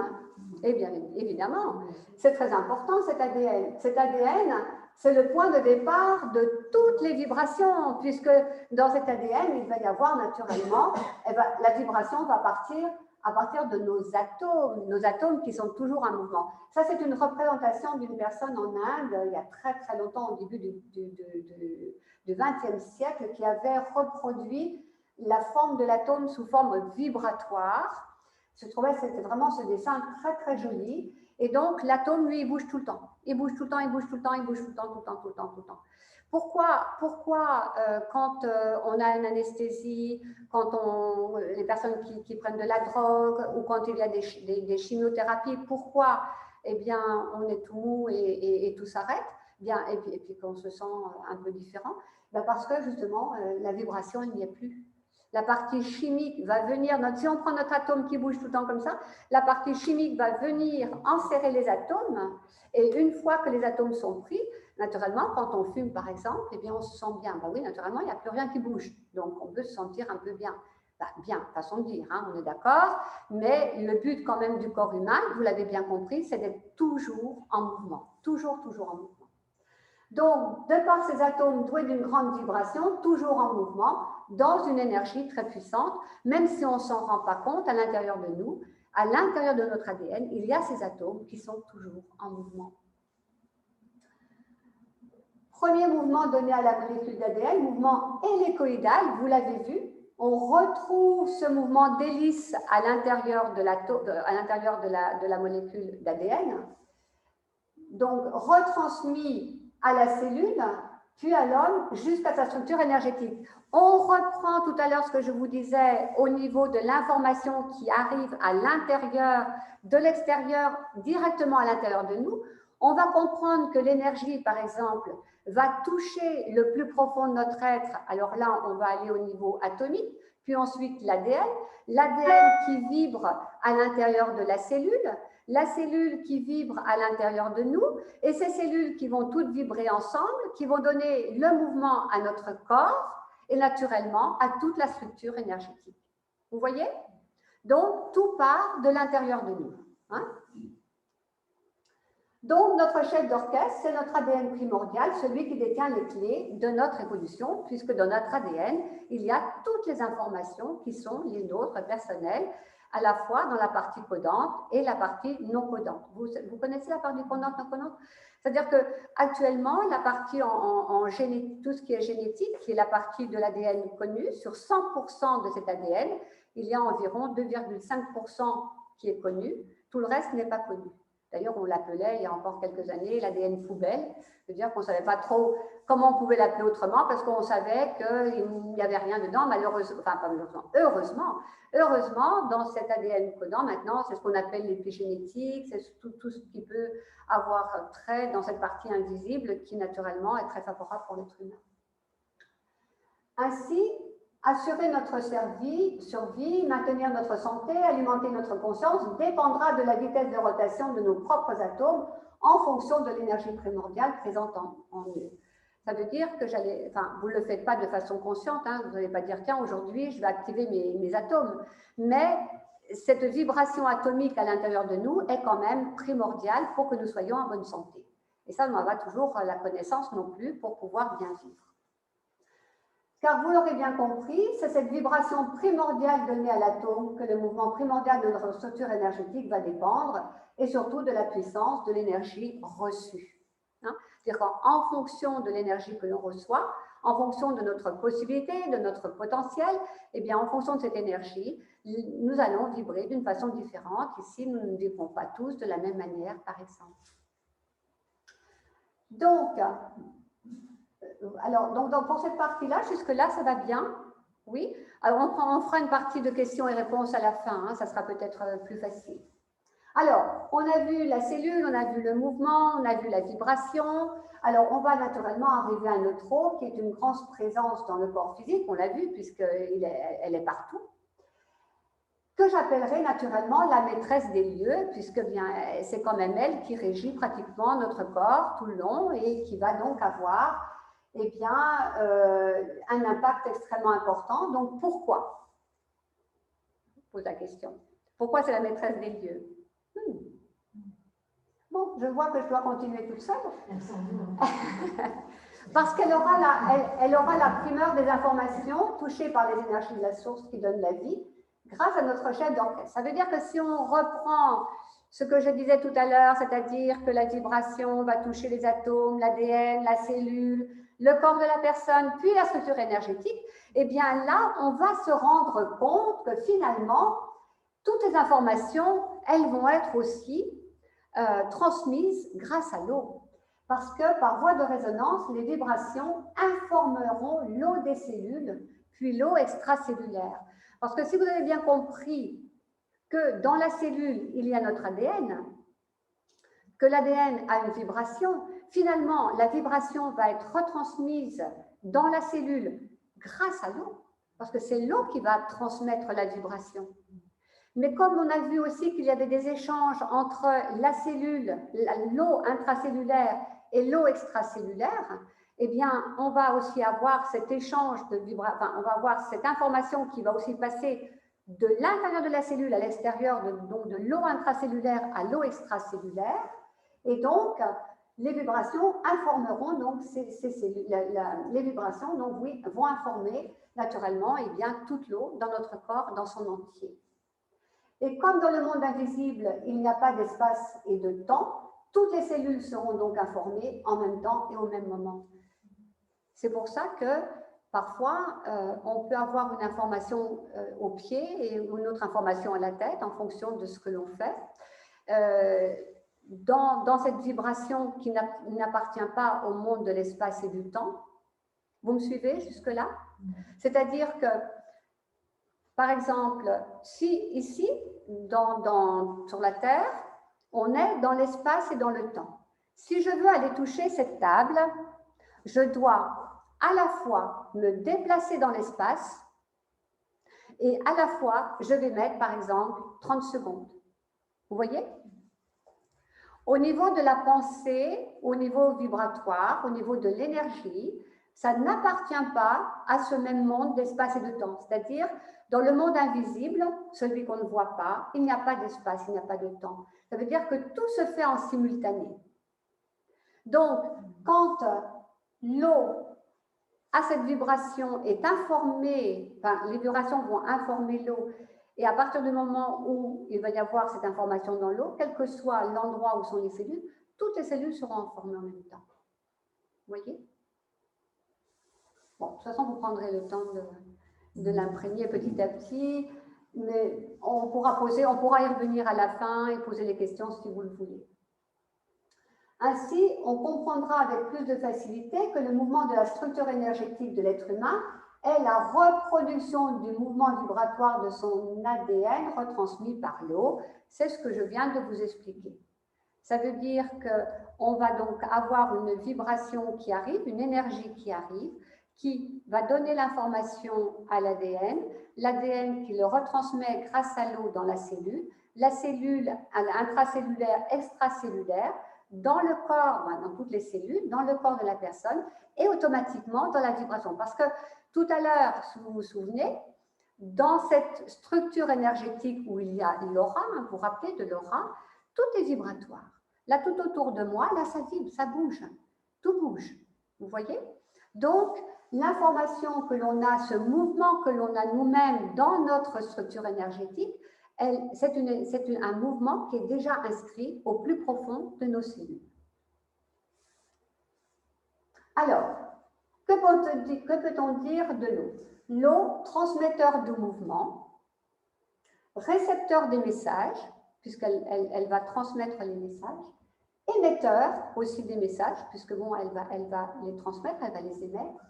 Eh bien, évidemment, c'est très important cet ADN. Cet ADN, c'est le point de départ de toutes les vibrations, puisque dans cet ADN, il va y avoir naturellement, la vibration va partir à partir de nos atomes qui sont toujours en mouvement. Ça, c'est une représentation d'une personne en Inde, il y a très très longtemps, au début du XXe siècle, qui avait reproduit la forme de l'atome sous forme vibratoire. Je trouvais que c'était vraiment ce dessin très très joli. Et donc l'atome, lui, il bouge tout le temps. Il bouge tout le temps, il bouge tout le temps, il bouge tout le temps, tout le temps, tout le temps, tout le temps. Pourquoi quand on a une anesthésie, quand les personnes qui prennent de la drogue ou quand il y a des chimiothérapies, pourquoi eh bien, on est tout mou et tout s'arrête bien, et puis qu'on se sent un peu différent? Ben parce que justement, la vibration, il n'y a plus. La partie chimique va venir, si on prend notre atome qui bouge tout le temps comme ça, la partie chimique va venir enserrer les atomes, et une fois que les atomes sont pris, naturellement, quand on fume par exemple, eh bien on se sent bien. Ben oui, naturellement, il n'y a plus rien qui bouge, donc on peut se sentir un peu bien. Ben, bien, façon de dire, hein, on est d'accord, mais le but quand même du corps humain, vous l'avez bien compris, c'est d'être toujours en mouvement, toujours en mouvement. Donc, de par ces atomes doués d'une grande vibration, toujours en mouvement, dans une énergie très puissante, même si on ne s'en rend pas compte à l'intérieur de nous, à l'intérieur de notre ADN, il y a ces atomes qui sont toujours en mouvement. Premier mouvement donné à la molécule d'ADN, mouvement hélicoïdal, vous l'avez vu. On retrouve ce mouvement d'hélice à l'intérieur de la molécule d'ADN. Donc, retransmis à la cellule, puis à l'homme, jusqu'à sa structure énergétique. On reprend tout à l'heure ce que je vous disais au niveau de l'information qui arrive à l'intérieur, de l'extérieur, directement à l'intérieur de nous. On va comprendre que l'énergie, par exemple, va toucher le plus profond de notre être. Alors là, on va aller au niveau atomique, puis ensuite l'ADN. L'ADN qui vibre à l'intérieur de la cellule qui vibre à l'intérieur de nous, et ces cellules qui vont toutes vibrer ensemble, qui vont donner le mouvement à notre corps et naturellement à toute la structure énergétique. Vous voyez? Donc, tout part de l'intérieur de nous. Hein? Donc, notre chef d'orchestre, c'est notre ADN primordial, celui qui détient les clés de notre évolution, puisque dans notre ADN, il y a toutes les informations qui sont les nôtres personnelles, à la fois dans la partie codante et la partie non codante. Vous connaissez la partie codante, non codante? C'est-à-dire qu'actuellement, la partie en génétique, tout ce qui est génétique, qui est la partie de l'ADN connue, sur 100% de cet ADN, il y a environ 2,5% qui est connu, tout le reste n'est pas connu. D'ailleurs, on l'appelait il y a encore quelques années l'ADN poubelle, c'est-à-dire qu'on ne savait pas trop comment on pouvait l'appeler autrement parce qu'on savait qu'il n'y avait rien dedans, malheureusement, enfin pas malheureusement, heureusement, dans cet ADN codant, maintenant, c'est ce qu'on appelle l'épigénétique, c'est tout ce qui peut avoir trait dans cette partie invisible qui, naturellement, est très favorable pour l'être humain. Ainsi, assurer notre survie, maintenir notre santé, alimenter notre conscience dépendra de la vitesse de rotation de nos propres atomes en fonction de l'énergie primordiale présente en eux. Ça veut dire que vous ne le faites pas de façon consciente, hein, vous n'allez pas dire tiens, aujourd'hui je vais activer mes atomes, mais cette vibration atomique à l'intérieur de nous est quand même primordiale pour que nous soyons en bonne santé. Et ça, on n'a pas toujours la connaissance non plus pour pouvoir bien vivre. Car vous l'aurez bien compris, c'est cette vibration primordiale donnée à l'atome que le mouvement primordial de notre structure énergétique va dépendre, et surtout de la puissance de l'énergie reçue. C'est-à-dire qu'en fonction de l'énergie que l'on reçoit, en fonction de notre possibilité, de notre potentiel, eh bien, en fonction de cette énergie, nous allons vibrer d'une façon différente. Ici, nous ne vibrons pas tous de la même manière, par exemple. Donc, pour cette partie-là, jusque-là, ça va bien? Oui? Alors, on fera une partie de questions et réponses à la fin, ça sera peut-être plus facile. Alors, on a vu la cellule, on a vu le mouvement, on a vu la vibration. Alors, on va naturellement arriver à un neutron, qui est une grande présence dans le corps physique, on l'a vu, puisqu'elle est partout, que j'appellerai naturellement la maîtresse des lieux, puisque c'est quand même elle qui régit pratiquement notre corps tout le long et qui va donc avoir un impact extrêmement important. Donc, pourquoi? Je pose la question. Pourquoi c'est la maîtresse des lieux? Bon, je vois que je dois continuer toute seule. Parce qu'elle aura la primeur des informations touchées par les énergies de la source qui donnent la vie, grâce à notre chef d'orchestre. Ça veut dire que si on reprend ce que je disais tout à l'heure, c'est-à-dire que la vibration va toucher les atomes, l'ADN, la cellule, le corps de la personne, puis la structure énergétique, eh bien là, on va se rendre compte que finalement, toutes les informations, elles vont être aussi transmises grâce à l'eau. Parce que par voie de résonance, les vibrations informeront l'eau des cellules, puis l'eau extracellulaire. Parce que si vous avez bien compris que dans la cellule, il y a notre ADN, que l'ADN a une vibration, finalement, la vibration va être retransmise dans la cellule grâce à l'eau, parce que c'est l'eau qui va transmettre la vibration. Mais comme on a vu aussi qu'il y avait des échanges entre la cellule, l'eau intracellulaire et l'eau extracellulaire, eh bien, on va aussi avoir cet échange de vibration, on va avoir cette information qui va aussi passer de l'intérieur de la cellule à l'extérieur, donc de l'eau intracellulaire à l'eau extracellulaire. Et donc, les vibrations informeront, donc, les vibrations, donc, oui, vont informer naturellement toute l'eau dans notre corps, dans son entier. Et comme dans le monde invisible, il n'y a pas d'espace et de temps, toutes les cellules seront donc informées en même temps et au même moment. C'est pour ça que parfois, on peut avoir une information au pied et une autre information à la tête en fonction de ce que l'on fait. Dans cette vibration qui n'appartient pas au monde de l'espace et du temps. Vous me suivez jusque-là? C'est-à-dire que, par exemple, si ici, sur la Terre, on est dans l'espace et dans le temps. Si je veux aller toucher cette table, je dois à la fois me déplacer dans l'espace et à la fois, je vais mettre, par exemple, 30 secondes. Vous voyez? Au niveau de la pensée, au niveau vibratoire, au niveau de l'énergie, ça n'appartient pas à ce même monde d'espace et de temps. C'est-à-dire, dans le monde invisible, celui qu'on ne voit pas, il n'y a pas d'espace, il n'y a pas de temps. Ça veut dire que tout se fait en simultané. Donc, quand l'eau à cette vibration est informée, les vibrations vont informer l'eau, et à partir du moment où il va y avoir cette information dans l'eau, quel que soit l'endroit où sont les cellules, toutes les cellules seront informées en même temps. Vous voyez? Bon, de toute façon, vous prendrez le temps de l'imprégner petit à petit, mais on pourra y revenir à la fin et poser les questions si vous le voulez. Ainsi, on comprendra avec plus de facilité que le mouvement de la structure énergétique de l'être humain est la reproduction du mouvement vibratoire de son ADN retransmis par l'eau. C'est ce que je viens de vous expliquer. Ça veut dire qu'on va donc avoir une vibration qui arrive, une énergie qui arrive, qui va donner l'information à l'ADN, l'ADN qui le retransmet grâce à l'eau dans la cellule intracellulaire, extracellulaire, dans le corps, dans toutes les cellules, dans le corps de la personne, et automatiquement dans la vibration. Parce que tout à l'heure, si vous vous souvenez, dans cette structure énergétique où il y a l'aura, vous vous rappelez de l'aura, tout est vibratoire. Là, tout autour de moi, là, ça vibre, ça bouge, tout bouge. Vous voyez? Donc, l'information que l'on a, ce mouvement que l'on a nous-mêmes dans notre structure énergétique, c'est un mouvement qui est déjà inscrit au plus profond de nos cellules. Alors, que peut-on dire de l'eau? L'eau, transmetteur de mouvement, récepteur des messages, puisqu'elle va transmettre les messages, émetteur aussi des messages, puisque bon, elle va les transmettre, elle va les émettre,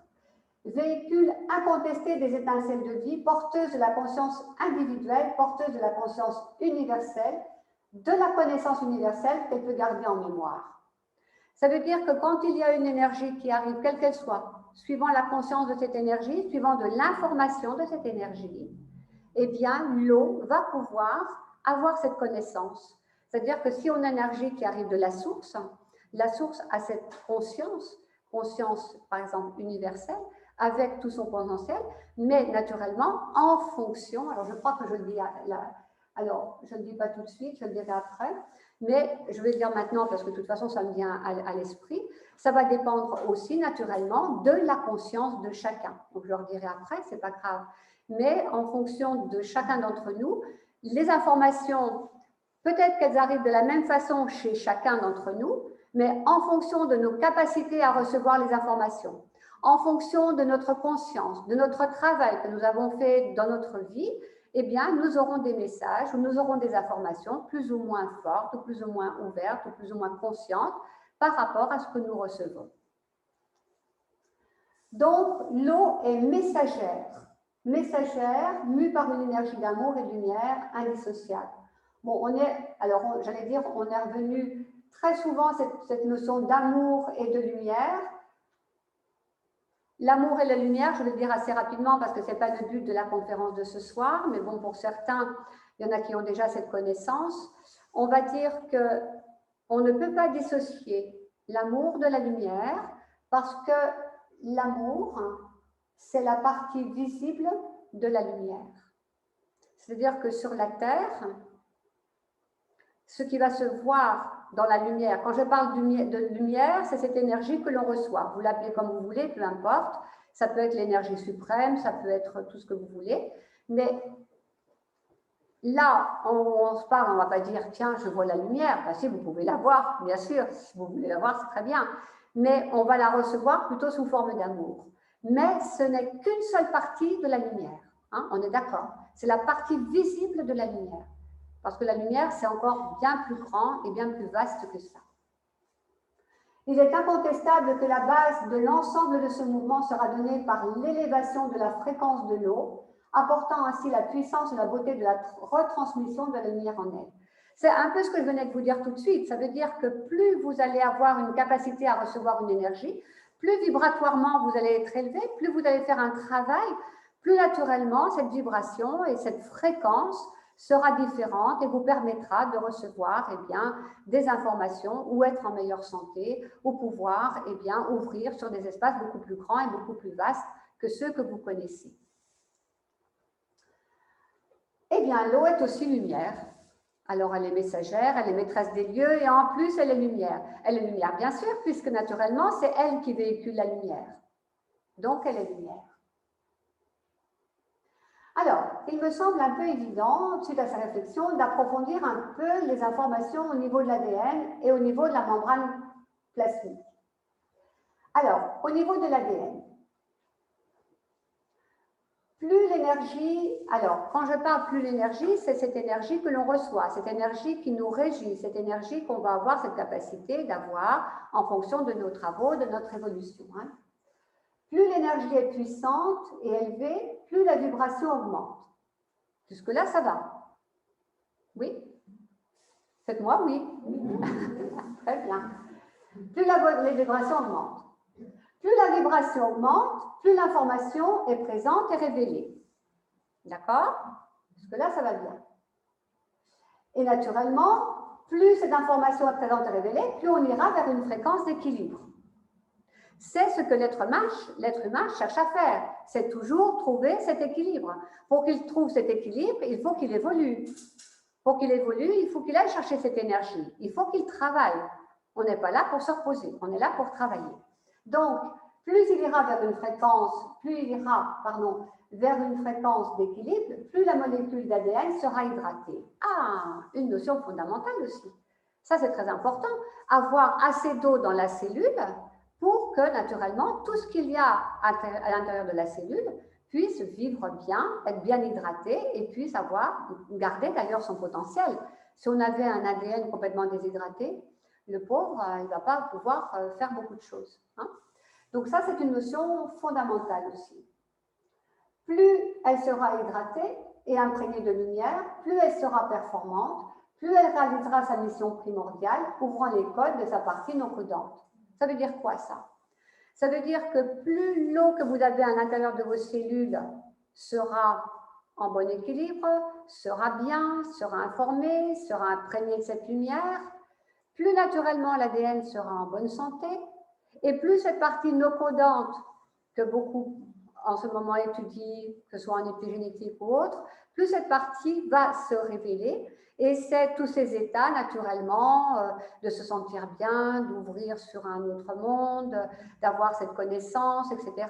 véhicule incontesté des étincelles de vie, porteuse de la conscience individuelle, porteuse de la conscience universelle, de la connaissance universelle qu'elle peut garder en mémoire. Ça veut dire que quand il y a une énergie qui arrive, quelle qu'elle soit, suivant la conscience de cette énergie, suivant de l'information de cette énergie, eh bien, l'eau va pouvoir avoir cette connaissance. C'est-à-dire que si on a une énergie qui arrive de la source a cette conscience par exemple universelle, avec tout son potentiel, mais naturellement en fonction, alors je crois que je le dis là, alors je ne le dis pas tout de suite, je le dirai après, mais je vais le dire maintenant parce que de toute façon ça me vient à l'esprit, ça va dépendre aussi naturellement de la conscience de chacun. Donc je leur dirai après, c'est pas grave, mais en fonction de chacun d'entre nous, les informations, peut-être qu'elles arrivent de la même façon chez chacun d'entre nous, mais en fonction de nos capacités à recevoir les informations, en fonction de notre conscience, de notre travail que nous avons fait dans notre vie, eh bien, nous aurons des messages ou nous aurons des informations plus ou moins fortes, ou plus ou moins ouvertes, ou plus ou moins conscientes par rapport à ce que nous recevons. Donc, l'eau est messagère, mue par une énergie d'amour et de lumière indissociable. Bon, j'allais dire, on est revenu très souvent cette notion d'amour et de lumière. L'amour et la lumière, je vais le dire assez rapidement parce que ce n'est pas le but de la conférence de ce soir, mais bon, pour certains, il y en a qui ont déjà cette connaissance. On va dire qu'on ne peut pas dissocier l'amour de la lumière parce que l'amour, c'est la partie visible de la lumière. C'est-à-dire que sur la Terre, ce qui va se voir dans la lumière, quand je parle de lumière, c'est cette énergie que l'on reçoit. Vous l'appelez comme vous voulez, peu importe. Ça peut être l'énergie suprême, ça peut être tout ce que vous voulez. Mais là, on se parle, on ne va pas dire, tiens, je vois la lumière. Ben, si, vous pouvez la voir, bien sûr. Si vous voulez la voir, c'est très bien. Mais on va la recevoir plutôt sous forme d'amour. Mais ce n'est qu'une seule partie de la lumière. Hein, on est d'accord. C'est la partie visible de la lumière. Parce que la lumière, c'est encore bien plus grand et bien plus vaste que ça. Il est incontestable que la base de l'ensemble de ce mouvement sera donnée par l'élévation de la fréquence de l'eau, apportant ainsi la puissance et la beauté de la retransmission de la lumière en elle. C'est un peu ce que je venais de vous dire tout de suite. Ça veut dire que plus vous allez avoir une capacité à recevoir une énergie, plus vibratoirement vous allez être élevé, plus vous allez faire un travail, plus naturellement cette vibration et cette fréquence sera différente et vous permettra de recevoir des informations ou être en meilleure santé ou pouvoir ouvrir sur des espaces beaucoup plus grands et beaucoup plus vastes que ceux que vous connaissez. Eh bien, l'eau est aussi lumière. Alors, elle est messagère, elle est maîtresse des lieux et en plus, elle est lumière. Elle est lumière, bien sûr, puisque naturellement, c'est elle qui véhicule la lumière. Donc, elle est lumière. Alors, il me semble un peu évident, suite à sa réflexion, d'approfondir un peu les informations au niveau de l'ADN et au niveau de la membrane plasmique. Alors, au niveau de l'ADN, plus l'énergie, alors quand je parle plus l'énergie, c'est cette énergie que l'on reçoit, cette énergie qui nous régit, cette énergie qu'on va avoir cette capacité d'avoir en fonction de nos travaux, de notre évolution. Hein. Plus l'énergie est puissante et élevée, plus la vibration augmente. Jusque-là, ça va. Oui? Faites-moi oui. Très bien. Plus les vibrations augmentent. Plus la vibration augmente, plus l'information est présente et révélée. D'accord? Jusque-là, ça va bien. Et naturellement, plus cette information est présente et révélée, plus on ira vers une fréquence d'équilibre. C'est ce que l'être humain cherche à faire. C'est toujours trouver cet équilibre. Pour qu'il trouve cet équilibre, il faut qu'il évolue. Pour qu'il évolue, il faut qu'il aille chercher cette énergie. Il faut qu'il travaille. On n'est pas là pour se reposer, on est là pour travailler. Donc, plus il ira vers une fréquence, vers une fréquence d'équilibre, plus la molécule d'ADN sera hydratée. Ah, une notion fondamentale aussi. Ça, c'est très important. Avoir assez d'eau dans la cellule pour que, naturellement, tout ce qu'il y a à l'intérieur de la cellule puisse vivre bien, être bien hydraté et puisse garder d'ailleurs son potentiel. Si on avait un ADN complètement déshydraté, le pauvre, il ne va pas pouvoir faire beaucoup de choses. Hein. Donc ça, c'est une notion fondamentale aussi. Plus elle sera hydratée et imprégnée de lumière, plus elle sera performante, plus elle réalisera sa mission primordiale, ouvrant les codes de sa partie non codante. Ça veut dire quoi ça? Ça veut dire que plus l'eau que vous avez à l'intérieur de vos cellules sera en bon équilibre, sera bien, sera informée, sera imprégnée de cette lumière, plus naturellement l'ADN sera en bonne santé, et plus cette partie non codante que beaucoup en ce moment étudient, que ce soit en épigénétique ou autre, plus cette partie va se révéler. Et c'est tous ces états, naturellement, de se sentir bien, d'ouvrir sur un autre monde, d'avoir cette connaissance, etc.,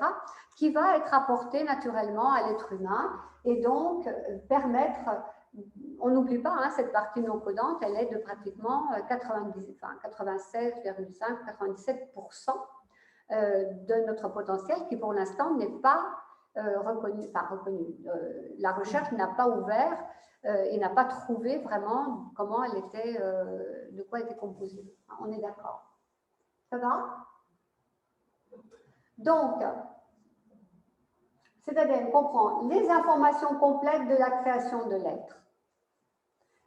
qui va être apporté naturellement à l'être humain et donc permettre, on n'oublie pas, hein, cette partie non codante, elle est de pratiquement 96,5-97% de notre potentiel qui pour l'instant n'est pas reconnu. La recherche n'a pas ouvert et n'a pas trouvé vraiment comment elle était, de quoi elle était composée. On est d'accord. Ça va? Donc, c'est-à-dire qu'on comprend les informations complètes de la création de l'être.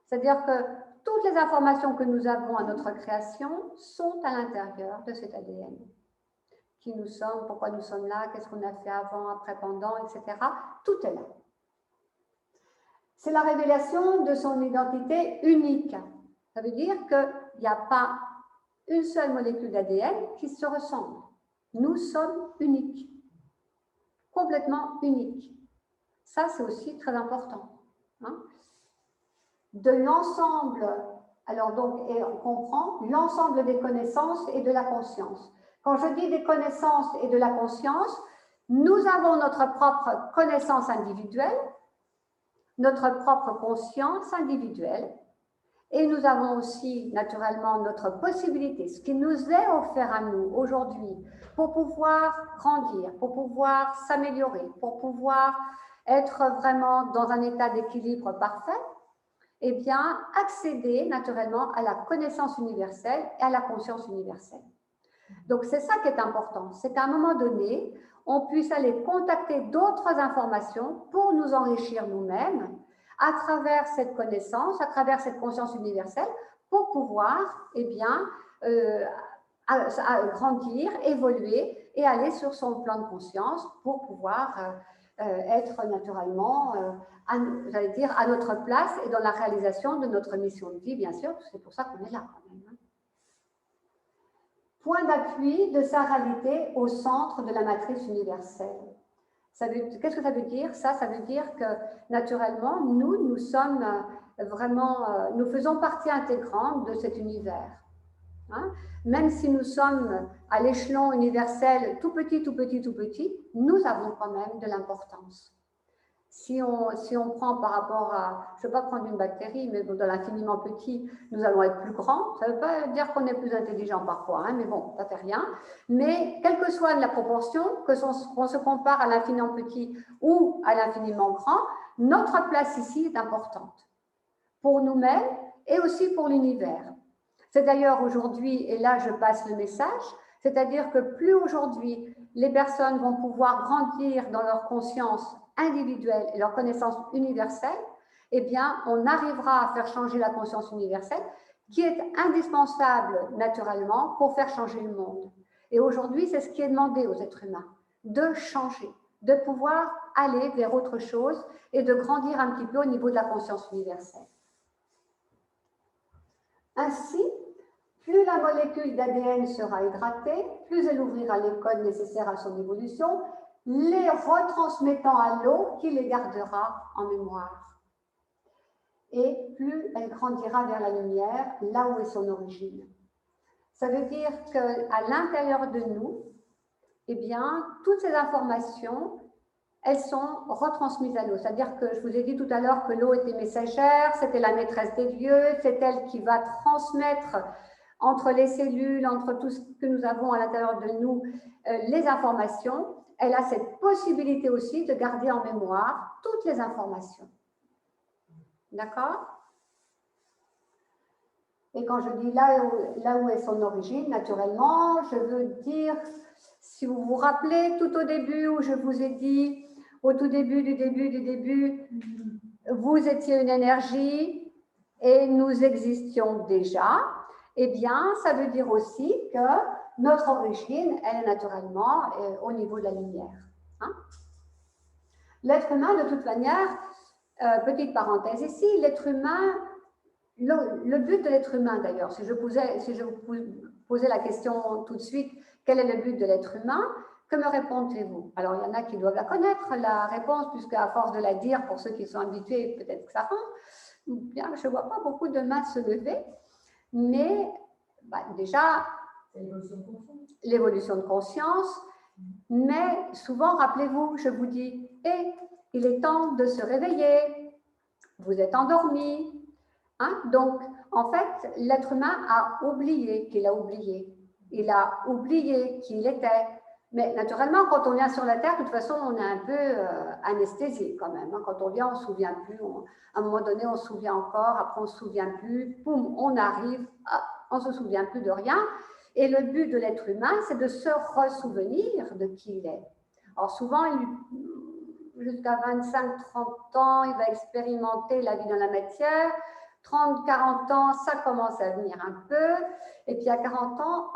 C'est-à-dire que toutes les informations que nous avons à notre création sont à l'intérieur de cet ADN. Qui nous sommes, pourquoi nous sommes là, qu'est-ce qu'on a fait avant, après, pendant, etc. Tout est là. C'est la révélation de son identité unique. Ça veut dire qu'il n'y a pas une seule molécule d'ADN qui se ressemble. Nous sommes uniques, complètement uniques. Ça, c'est aussi très important. Hein. De l'ensemble, alors donc, et on comprend l'ensemble des connaissances et de la conscience. Quand je dis des connaissances et de la conscience, nous avons notre propre connaissance individuelle, notre propre conscience individuelle, et nous avons aussi naturellement notre possibilité, ce qui nous est offert à nous aujourd'hui, pour pouvoir grandir, pour pouvoir s'améliorer, pour pouvoir être vraiment dans un état d'équilibre parfait, eh bien, accéder naturellement à la connaissance universelle et à la conscience universelle. Donc, c'est ça qui est important, c'est qu'à un moment donné, on puisse aller contacter d'autres informations pour nous enrichir nous-mêmes à travers cette connaissance, à travers cette conscience universelle, pour pouvoir, eh bien, grandir, évoluer et aller sur son plan de conscience pour pouvoir être naturellement, j'allais dire, à notre place et dans la réalisation de notre mission de vie, bien sûr, c'est pour ça qu'on est là quand même. Point d'appui de sa réalité au centre de la matrice universelle. Qu'est-ce que ça veut dire? Ça veut dire que naturellement, nous sommes vraiment, nous faisons partie intégrante de cet univers. Hein? Même si nous sommes à l'échelon universel tout petit, nous avons quand même de l'importance. Si on prend par rapport à, je ne vais pas prendre une bactérie, mais dans l'infiniment petit, nous allons être plus grands. Ça ne veut pas dire qu'on est plus intelligent parfois, hein, mais bon, ça ne fait rien. Mais quelle que soit la proportion, qu'on se compare à l'infiniment petit ou à l'infiniment grand, notre place ici est importante pour nous-mêmes et aussi pour l'univers. C'est d'ailleurs aujourd'hui, et là je passe le message, c'est-à-dire que plus aujourd'hui les personnes vont pouvoir grandir dans leur conscience individuelle et leur connaissance universelle, eh bien, on arrivera à faire changer la conscience universelle qui est indispensable naturellement pour faire changer le monde. Et aujourd'hui, c'est ce qui est demandé aux êtres humains, de changer, de pouvoir aller vers autre chose et de grandir un petit peu au niveau de la conscience universelle. Ainsi, plus la molécule d'ADN sera hydratée, plus elle ouvrira les codes nécessaires à son évolution, les retransmettant à l'eau qui les gardera en mémoire. Et plus elle grandira vers la lumière, là où est son origine. Ça veut dire qu'à l'intérieur de nous, eh bien, toutes ces informations, elles sont retransmises à l'eau. C'est-à-dire que je vous ai dit tout à l'heure que l'eau était messagère, c'était la maîtresse des lieux, c'est elle qui va transmettre entre les cellules, entre tout ce que nous avons à l'intérieur de nous, les informations. Elle a cette possibilité aussi de garder en mémoire toutes les informations. D'accord? Et quand je dis là où est son origine, naturellement, je veux dire, si vous vous rappelez tout au début où je vous ai dit, au tout début du début, vous étiez une énergie et nous existions déjà, eh bien, ça veut dire aussi que notre origine, elle est naturellement au niveau de la lumière. Hein? L'être humain, de toute manière, petite parenthèse ici, l'être humain, le but de l'être humain d'ailleurs, si je vous posais la question tout de suite, quel est le but de l'être humain? Que me répondrez-vous? Alors, il y en a qui doivent la connaître, la réponse, puisque à force de la dire, pour ceux qui sont habitués, peut-être que ça rentre. Bien, je ne vois pas beaucoup de mains se lever, mais déjà, l'évolution de conscience, mais souvent, rappelez-vous, je vous dis, il est temps de se réveiller, vous êtes endormi. Hein? Donc, en fait, l'être humain a oublié qu'il a oublié. Il a oublié qui il était. Mais naturellement, quand on vient sur la Terre, de toute façon, on est un peu anesthésié quand même. Hein. Quand on vient, on ne se souvient plus. À un moment donné, on se souvient encore. Après, on ne se souvient plus. Boum, on arrive. On ne se souvient plus de rien. Et le but de l'être humain, c'est de se ressouvenir de qui il est. Alors souvent, jusqu'à 25-30 ans, il va expérimenter la vie dans la matière. 30-40 ans, ça commence à venir un peu. Et puis à 40 ans,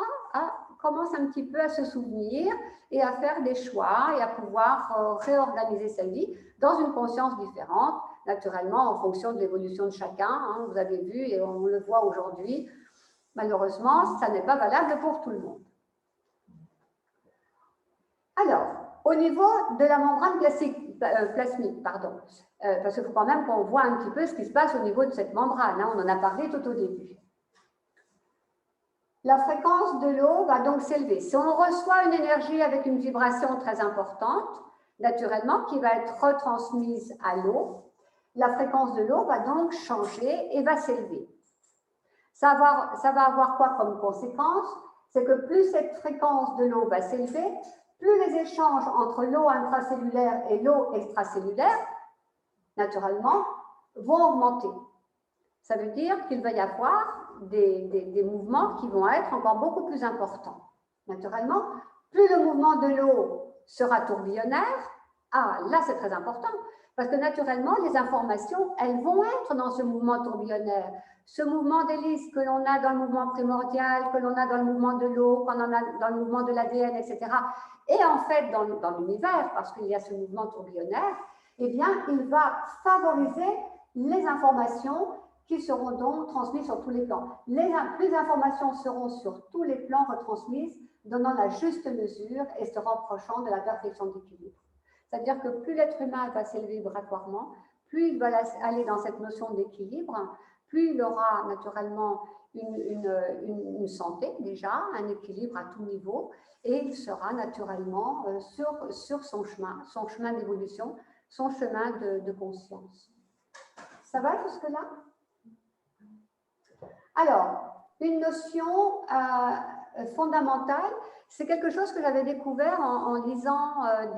commence un petit peu à se souvenir et à faire des choix et à pouvoir réorganiser sa vie dans une conscience différente, naturellement en fonction de l'évolution de chacun. Hein, vous avez vu et on le voit aujourd'hui. Malheureusement, ça n'est pas valable pour tout le monde. Alors, au niveau de la membrane plasmique, parce qu'il faut quand même qu'on voit un petit peu ce qui se passe au niveau de cette membrane. Hein, on en a parlé tout au début. La fréquence de l'eau va donc s'élever. Si on reçoit une énergie avec une vibration très importante, naturellement, qui va être retransmise à l'eau, la fréquence de l'eau va donc changer et va s'élever. Ça va avoir quoi comme conséquence? C'est que plus cette fréquence de l'eau va s'élever, plus les échanges entre l'eau intracellulaire et l'eau extracellulaire, naturellement, vont augmenter. Ça veut dire qu'il va y avoir des mouvements qui vont être encore beaucoup plus importants. Naturellement, plus le mouvement de l'eau sera tourbillonnaire, là c'est très important, parce que naturellement, les informations, elles vont être dans ce mouvement tourbillonnaire. Ce mouvement d'hélice que l'on a dans le mouvement primordial, que l'on a dans le mouvement de l'eau, qu'on en a dans le mouvement de l'ADN, etc. Et en fait, dans l'univers, parce qu'il y a ce mouvement tourbillonnaire, eh bien, il va favoriser les informations qui seront donc transmises sur tous les plans. Plus les informations seront sur tous les plans retransmises, donnant la juste mesure et se rapprochant de la perfection d'équilibre. C'est-à-dire que plus l'être humain va s'élever vibratoirement, plus il va aller dans cette notion d'équilibre, plus il aura naturellement une santé déjà, un équilibre à tout niveau, et il sera naturellement sur son chemin d'évolution, son chemin de conscience. Ça va jusque-là? Alors, une notion fondamentale, c'est quelque chose que j'avais découvert en lisant en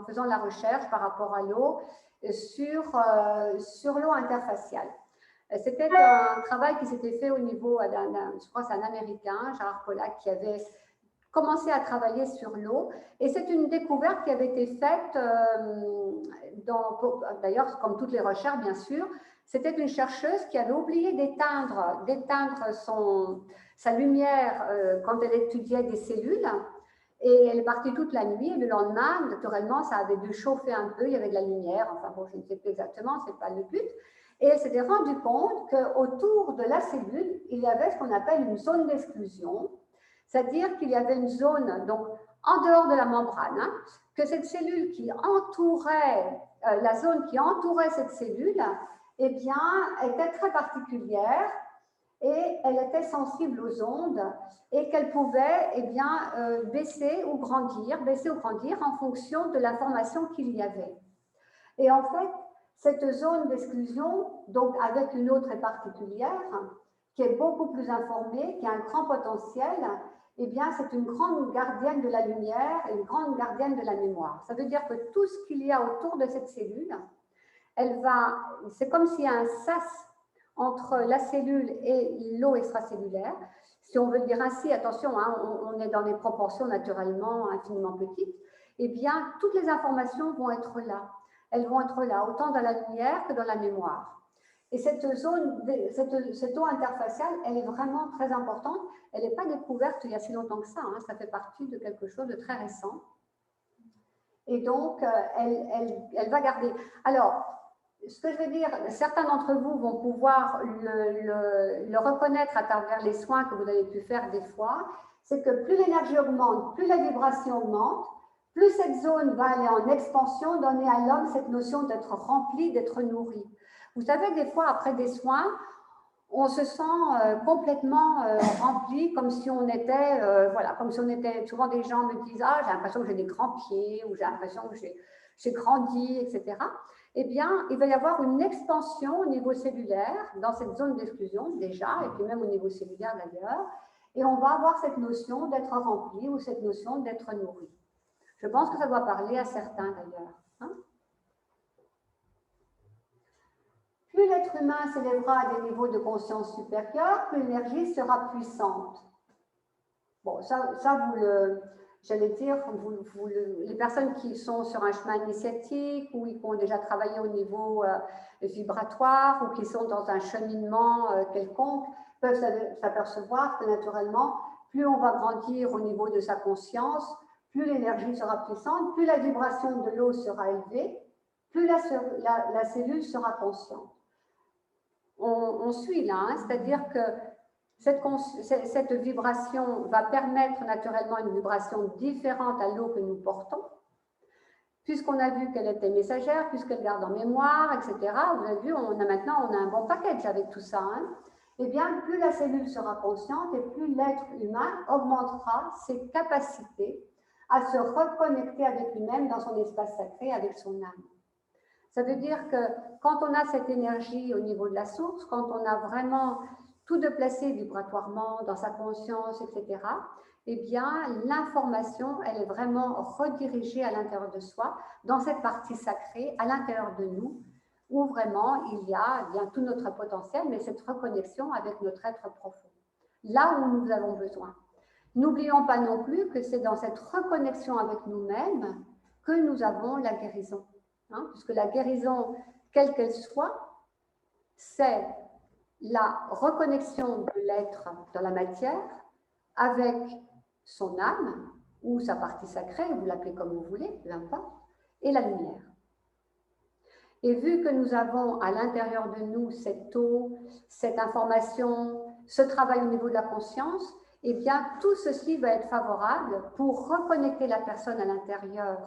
faisant de la recherche par rapport à l'eau sur l'eau interfaciale. C'était un travail qui s'était fait au niveau, je crois que c'est un Américain, Gerard Pollack, qui avait commencé à travailler sur l'eau. Et c'est une découverte qui avait été faite, d'ailleurs, comme toutes les recherches, bien sûr. C'était une chercheuse qui avait oublié d'éteindre sa lumière quand elle étudiait des cellules. Et elle est partie toute la nuit. Et le lendemain, naturellement, ça avait dû chauffer un peu. Il y avait de la lumière. Enfin bon, je ne sais plus exactement, ce n'est pas le but. Et elle s'était rendue compte qu'autour de la cellule, il y avait ce qu'on appelle une zone d'exclusion. C'est-à-dire qu'il y avait une zone, donc en dehors de la membrane, hein, que cette cellule qui entourait, la zone qui entourait cette cellule, eh bien, était très particulière et elle était sensible aux ondes et qu'elle pouvait eh bien, baisser ou grandir en fonction de l'information qu'il y avait. Et en fait, cette zone d'exclusion, donc avec une autre et particulière, qui est beaucoup plus informée, qui a un grand potentiel, eh bien, c'est une grande gardienne de la lumière et une grande gardienne de la mémoire. Ça veut dire que tout ce qu'il y a autour de cette cellule, c'est comme s'il y a un sas entre la cellule et l'eau extracellulaire. Si on veut le dire ainsi, attention, hein, on est dans des proportions naturellement infiniment petites, eh bien, toutes les informations vont être là. Elles vont être là, autant dans la lumière que dans la mémoire. Et cette eau interfaciale, elle est vraiment très importante. Elle n'est pas découverte il y a si longtemps que ça. Hein, ça fait partie de quelque chose de très récent. Et donc, elle va garder. Alors, ce que je veux dire, certains d'entre vous vont pouvoir le reconnaître à travers les soins que vous avez pu faire des fois, c'est que plus l'énergie augmente, plus la vibration augmente, plus cette zone va aller en expansion, donner à l'homme cette notion d'être rempli, d'être nourri. Vous savez, des fois, après des soins, on se sent complètement rempli, comme si on était, voilà, comme si on était, souvent des gens me disent, ah, j'ai l'impression que j'ai des grands pieds, ou j'ai l'impression que j'ai grandi, etc. Eh bien, il va y avoir une expansion au niveau cellulaire, dans cette zone d'exclusion déjà, et puis même au niveau cellulaire d'ailleurs, et on va avoir cette notion d'être rempli ou cette notion d'être nourri. Je pense que ça doit parler à certains d'ailleurs. Hein? Plus l'être humain s'élèvera à des niveaux de conscience supérieurs, plus l'énergie sera puissante. Bon, j'allais dire, les personnes qui sont sur un chemin initiatique ou qui ont déjà travaillé au niveau vibratoire ou qui sont dans un cheminement quelconque peuvent s'apercevoir que naturellement, plus on va grandir au niveau de sa conscience, plus l'énergie sera puissante, plus la vibration de l'eau sera élevée, plus la cellule sera consciente. On suit là, hein, c'est-à-dire que cette vibration va permettre naturellement une vibration différente à l'eau que nous portons, puisqu'on a vu qu'elle était messagère, puisqu'elle garde en mémoire, etc. Vous avez vu, maintenant on a un bon package avec tout ça. Hein. Eh bien, plus la cellule sera consciente et plus l'être humain augmentera ses capacités à se reconnecter avec lui-même dans son espace sacré, avec son âme. Ça veut dire que quand on a cette énergie au niveau de la source, quand on a vraiment tout de placé vibratoirement dans sa conscience, etc., eh bien, l'information, elle est vraiment redirigée à l'intérieur de soi, dans cette partie sacrée, à l'intérieur de nous, où vraiment il y a bien tout notre potentiel, mais cette reconnexion avec notre être profond, là où nous avons besoin. N'oublions pas non plus que c'est dans cette reconnexion avec nous-mêmes que nous avons la guérison. Hein, puisque la guérison, quelle qu'elle soit, c'est la reconnexion de l'être dans la matière avec son âme ou sa partie sacrée, vous l'appelez comme vous voulez, peu importe, et la lumière. Et vu que nous avons à l'intérieur de nous cette eau, cette information, ce travail au niveau de la conscience, eh bien tout ceci va être favorable pour reconnecter la personne à l'intérieur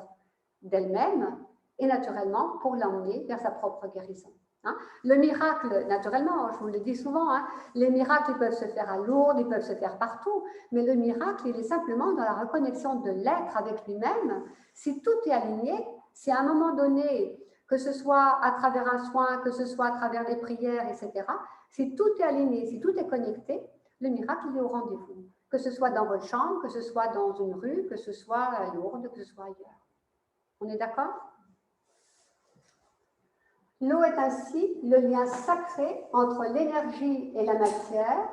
d'elle-même et naturellement pour l'emmener vers sa propre guérison. Hein. Le miracle, naturellement, je vous le dis souvent, hein, les miracles ils peuvent se faire à Lourdes, ils peuvent se faire partout, mais le miracle, il est simplement dans la reconnexion de l'être avec lui-même. Si tout est aligné, si à un moment donné, que ce soit à travers un soin, que ce soit à travers des prières, etc., si tout est aligné, si tout est connecté, le miracle il est au rendez-vous. Que ce soit dans votre chambre, que ce soit dans une rue, que ce soit à Lourdes, que ce soit ailleurs. On est d'accord ? L'eau est ainsi le lien sacré entre l'énergie et la matière,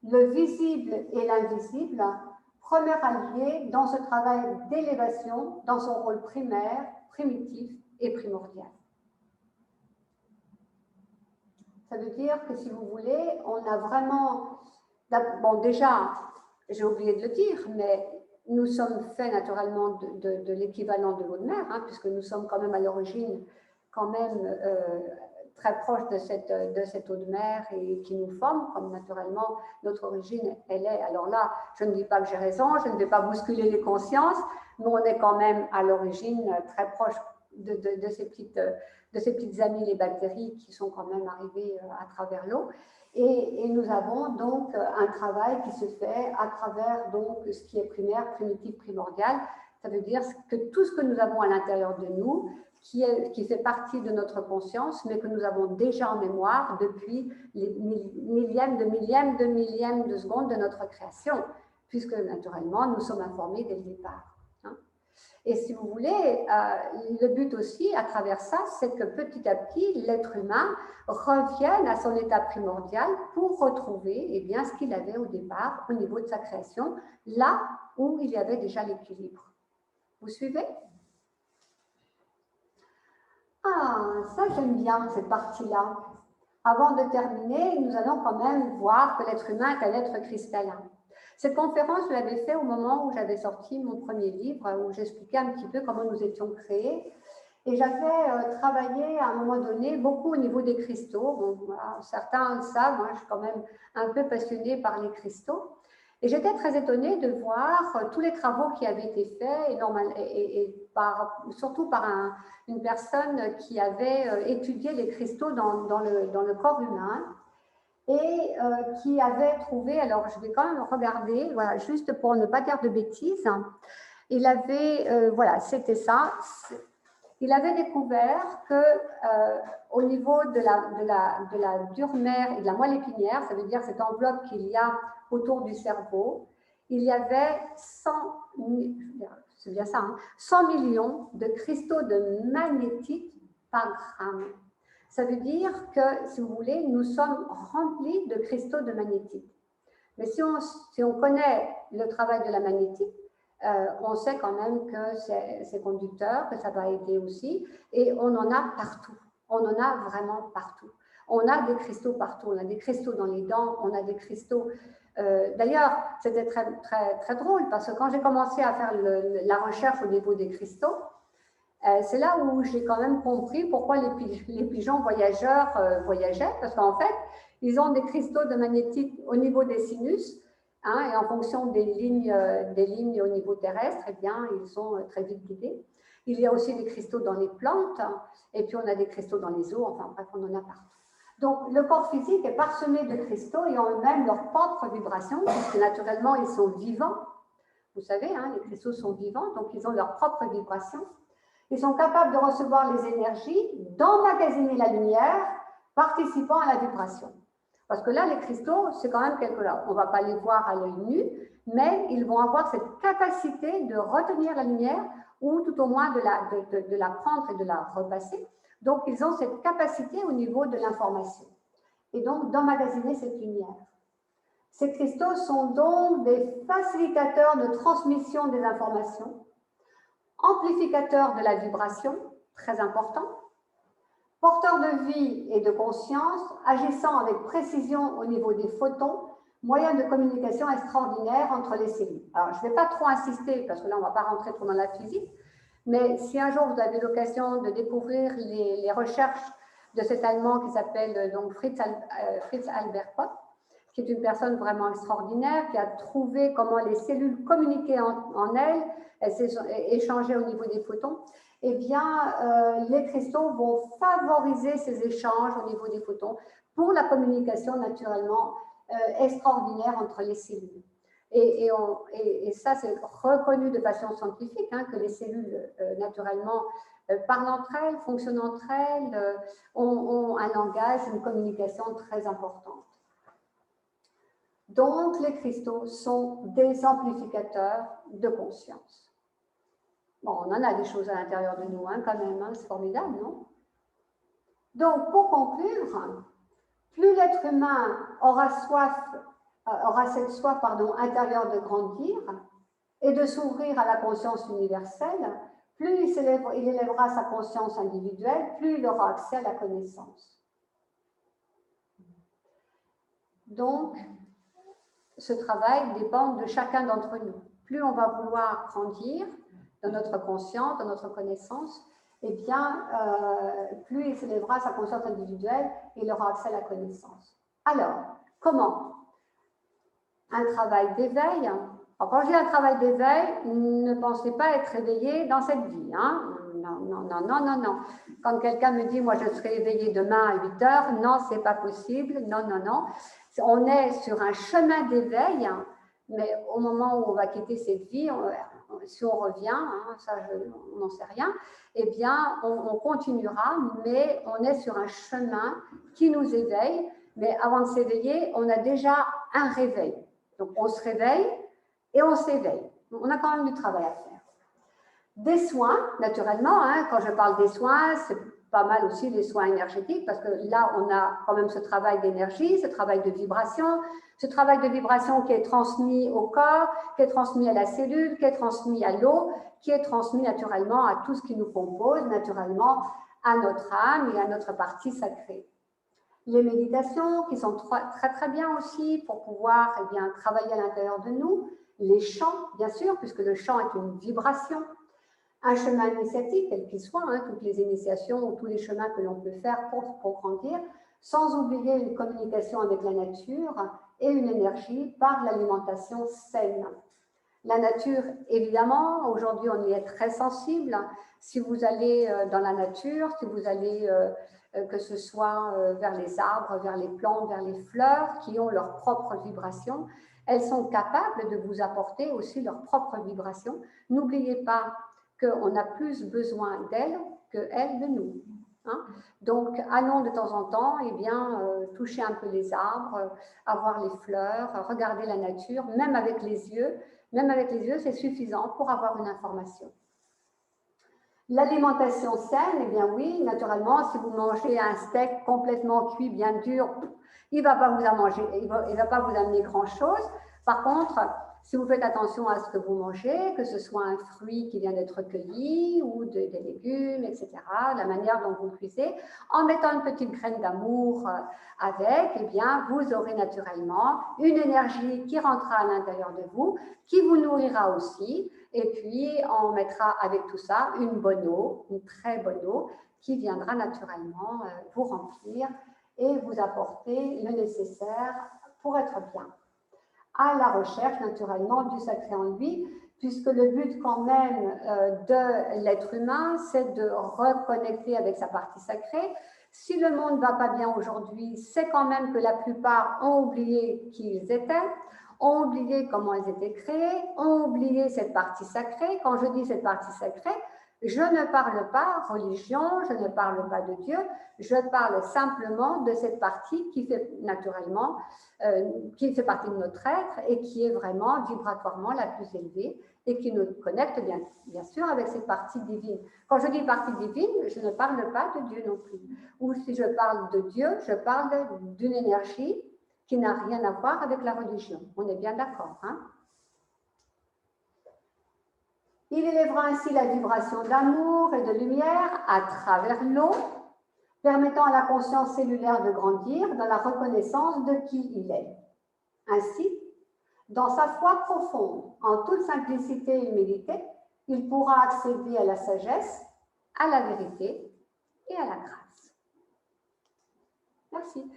le visible et l'invisible, premier allié dans ce travail d'élévation, dans son rôle primaire, primitif et primordial. Ça veut dire que si vous voulez, on a vraiment... Bon, déjà, j'ai oublié de le dire, mais nous sommes faits naturellement de l'équivalent de l'eau de mer, hein, puisque nous sommes quand même à l'origine quand même très proche de cette eau de mer et qui nous forme, comme naturellement notre origine, elle est. Alors là, je ne dis pas que j'ai raison, je ne vais pas bousculer les consciences, mais on est quand même à l'origine très proche de ces petites amies, les bactéries, qui sont quand même arrivées à travers l'eau. Et nous avons donc un travail qui se fait à travers donc ce qui est primaire, primitif, primordial. Ça veut dire que tout ce que nous avons à l'intérieur de nous, qui fait partie de notre conscience, mais que nous avons déjà en mémoire depuis les millièmes de seconde de notre création, puisque naturellement, nous sommes informés dès le départ. Hein. Et si vous voulez, le but aussi, à travers ça, c'est que petit à petit, l'être humain revienne à son état primordial pour retrouver eh bien, ce qu'il avait au départ, au niveau de sa création, là où il y avait déjà l'équilibre. Vous suivez? Ah, ça j'aime bien cette partie-là. Avant de terminer, nous allons quand même voir que l'être humain est un être cristallin. Cette conférence, je l'avais fait au moment où j'avais sorti mon premier livre, où j'expliquais un petit peu comment nous étions créés. Et j'avais travaillé à un moment donné beaucoup au niveau des cristaux. Bon, voilà, certains le savent, moi je suis quand même un peu passionnée par les cristaux. Et j'étais très étonnée de voir tous les travaux qui avaient été faits, surtout par une personne qui avait étudié les cristaux dans le corps humain et qui avait trouvé, alors je vais quand même regarder, voilà, juste pour ne pas dire de bêtises, il avait, voilà, c'était ça, il avait découvert que au niveau de la dure mère et de la moelle épinière, ça veut dire cette enveloppe qu'il y a autour du cerveau, il y avait 100 millions de cristaux de magnétite par gramme. Ça veut dire que, si vous voulez, nous sommes remplis de cristaux de magnétite. Mais si on connaît le travail de la magnétite, on sait quand même que c'est conducteur, que ça va aider aussi, et on en a partout. On en a vraiment partout. On a des cristaux partout. On a des cristaux dans les dents, on a des cristaux. D'ailleurs, c'était très, très, très drôle parce que quand j'ai commencé à faire la recherche au niveau des cristaux, c'est là où j'ai quand même compris pourquoi les pigeons voyageurs voyageaient, parce qu'en fait, ils ont des cristaux de magnétite au niveau des sinus, hein, et en fonction des lignes au niveau terrestre, eh bien, ils sont très vite guidés. Il y a aussi des cristaux dans les plantes, et puis on a des cristaux dans les eaux, enfin bref, on en a partout. Donc, le corps physique est parsemé de cristaux et ont eux-mêmes leur propre vibration, puisque naturellement, ils sont vivants. Vous savez, hein, les cristaux sont vivants, donc ils ont leur propre vibration. Ils sont capables de recevoir les énergies, d'emmagasiner la lumière, participant à la vibration. Parce que là, les cristaux, c'est quand même quelque chose. On ne va pas les voir à l'œil nu, mais ils vont avoir cette capacité de retenir la lumière ou tout au moins de la prendre et de la repasser. Donc, ils ont cette capacité au niveau de l'information et donc d'emmagasiner cette lumière. Ces cristaux sont donc des facilitateurs de transmission des informations, amplificateurs de la vibration, très important, porteurs de vie et de conscience, agissant avec précision au niveau des photons, moyen de communication extraordinaire entre les cellules. Alors, je ne vais pas trop insister, parce que là, on ne va pas rentrer trop dans la physique, mais si un jour vous avez l'occasion de découvrir les recherches de cet Allemand qui s'appelle donc Fritz Albert Popp, qui est une personne vraiment extraordinaire, qui a trouvé comment les cellules communiquaient en elles, échangeaient au niveau des photons, eh bien, les cristaux vont favoriser ces échanges au niveau des photons pour la communication naturellement extraordinaire entre les cellules. Et ça, c'est reconnu de façon scientifique, hein, que les cellules, naturellement, parlent entre elles, fonctionnent entre elles, ont un langage, une communication très importante. Donc, les cristaux sont des amplificateurs de conscience. Bon, on en a des choses à l'intérieur de nous, hein, quand même, hein, c'est formidable, non? Donc, pour conclure, plus l'être humain aura cette soif intérieure de grandir et de s'ouvrir à la conscience universelle, plus il élèvera sa conscience individuelle, plus il aura accès à la connaissance. Donc, ce travail dépend de chacun d'entre nous. Plus on va vouloir grandir dans notre conscience, dans notre connaissance, eh bien, plus il s'élèvera sa conscience individuelle et il aura accès à la connaissance. Alors, comment? Un travail d'éveil. Alors, quand je dis un travail d'éveil, ne pensez pas être réveillé dans cette vie. Hein. non, non, non, non, non, non. Quand quelqu'un me dit, moi, je serai éveillée demain à 8 heures, non, c'est pas possible, non, non, non. On est sur un chemin d'éveil, mais au moment où on va quitter cette vie, si on revient, hein, ça, on n'en sait rien, eh bien, on continuera, mais on est sur un chemin qui nous éveille. Mais avant de s'éveiller, on a déjà un réveil. Donc, on se réveille et on s'éveille. On a quand même du travail à faire. Des soins, naturellement, hein, quand je parle des soins, c'est pas mal aussi les soins énergétiques, parce que là, on a quand même ce travail d'énergie, ce travail de vibration, ce travail de vibration qui est transmis au corps, qui est transmis à la cellule, qui est transmis à l'eau, qui est transmis naturellement à tout ce qui nous compose, naturellement à notre âme et à notre partie sacrée. Les méditations qui sont très très bien aussi pour pouvoir bien, travailler à l'intérieur de nous, les chants, bien sûr, puisque le chant est une vibration, un chemin initiatique, quel qu'il soit, hein, toutes les initiations ou tous les chemins que l'on peut faire pour grandir, sans oublier une communication avec la nature et une énergie par l'alimentation saine. La nature, évidemment, aujourd'hui on y est très sensible. Si vous allez dans la nature, si vous allez, que ce soit vers les arbres, vers les plantes, vers les fleurs, qui ont leur propre vibration, elles sont capables de vous apporter aussi leur propre vibration. N'oubliez pas qu'on a plus besoin d'elles qu'elles de nous. Hein? Donc, allons de temps en temps, eh bien, toucher un peu les arbres, avoir les fleurs, regarder la nature, même avec les yeux. Même avec les yeux, c'est suffisant pour avoir une information. L'alimentation saine, eh bien oui, naturellement, si vous mangez un steak complètement cuit, bien dur, il ne va pas vous amener grand-chose. Par contre, si vous faites attention à ce que vous mangez, que ce soit un fruit qui vient d'être cueilli ou des légumes, etc., la manière dont vous le cuisez, en mettant une petite graine d'amour avec, eh bien, vous aurez naturellement une énergie qui rentrera à l'intérieur de vous, qui vous nourrira aussi, et puis on mettra avec tout ça une bonne eau, une très bonne eau, qui viendra naturellement vous remplir et vous apporter le nécessaire pour être bien. À la recherche naturellement du sacré en lui, puisque le but quand même de l'être humain, c'est de reconnecter avec sa partie sacrée. Si le monde ne va pas bien aujourd'hui, c'est quand même que la plupart ont oublié qui ils étaient, ont oublié comment ils étaient créés, ont oublié cette partie sacrée. Quand je dis cette partie sacrée, je ne parle pas religion, je ne parle pas de Dieu, je parle simplement de cette partie qui fait naturellement, qui fait partie de notre être et qui est vraiment vibratoirement la plus élevée et qui nous connecte bien sûr avec cette partie divine. Quand je dis partie divine, je ne parle pas de Dieu non plus. Ou si je parle de Dieu, je parle d'une énergie qui n'a rien à voir avec la religion. On est bien d'accord, hein? Il élèvera ainsi la vibration d'amour et de lumière à travers l'eau, permettant à la conscience cellulaire de grandir dans la reconnaissance de qui il est. Ainsi, dans sa foi profonde, en toute simplicité et humilité, il pourra accéder à la sagesse, à la vérité et à la grâce. Merci.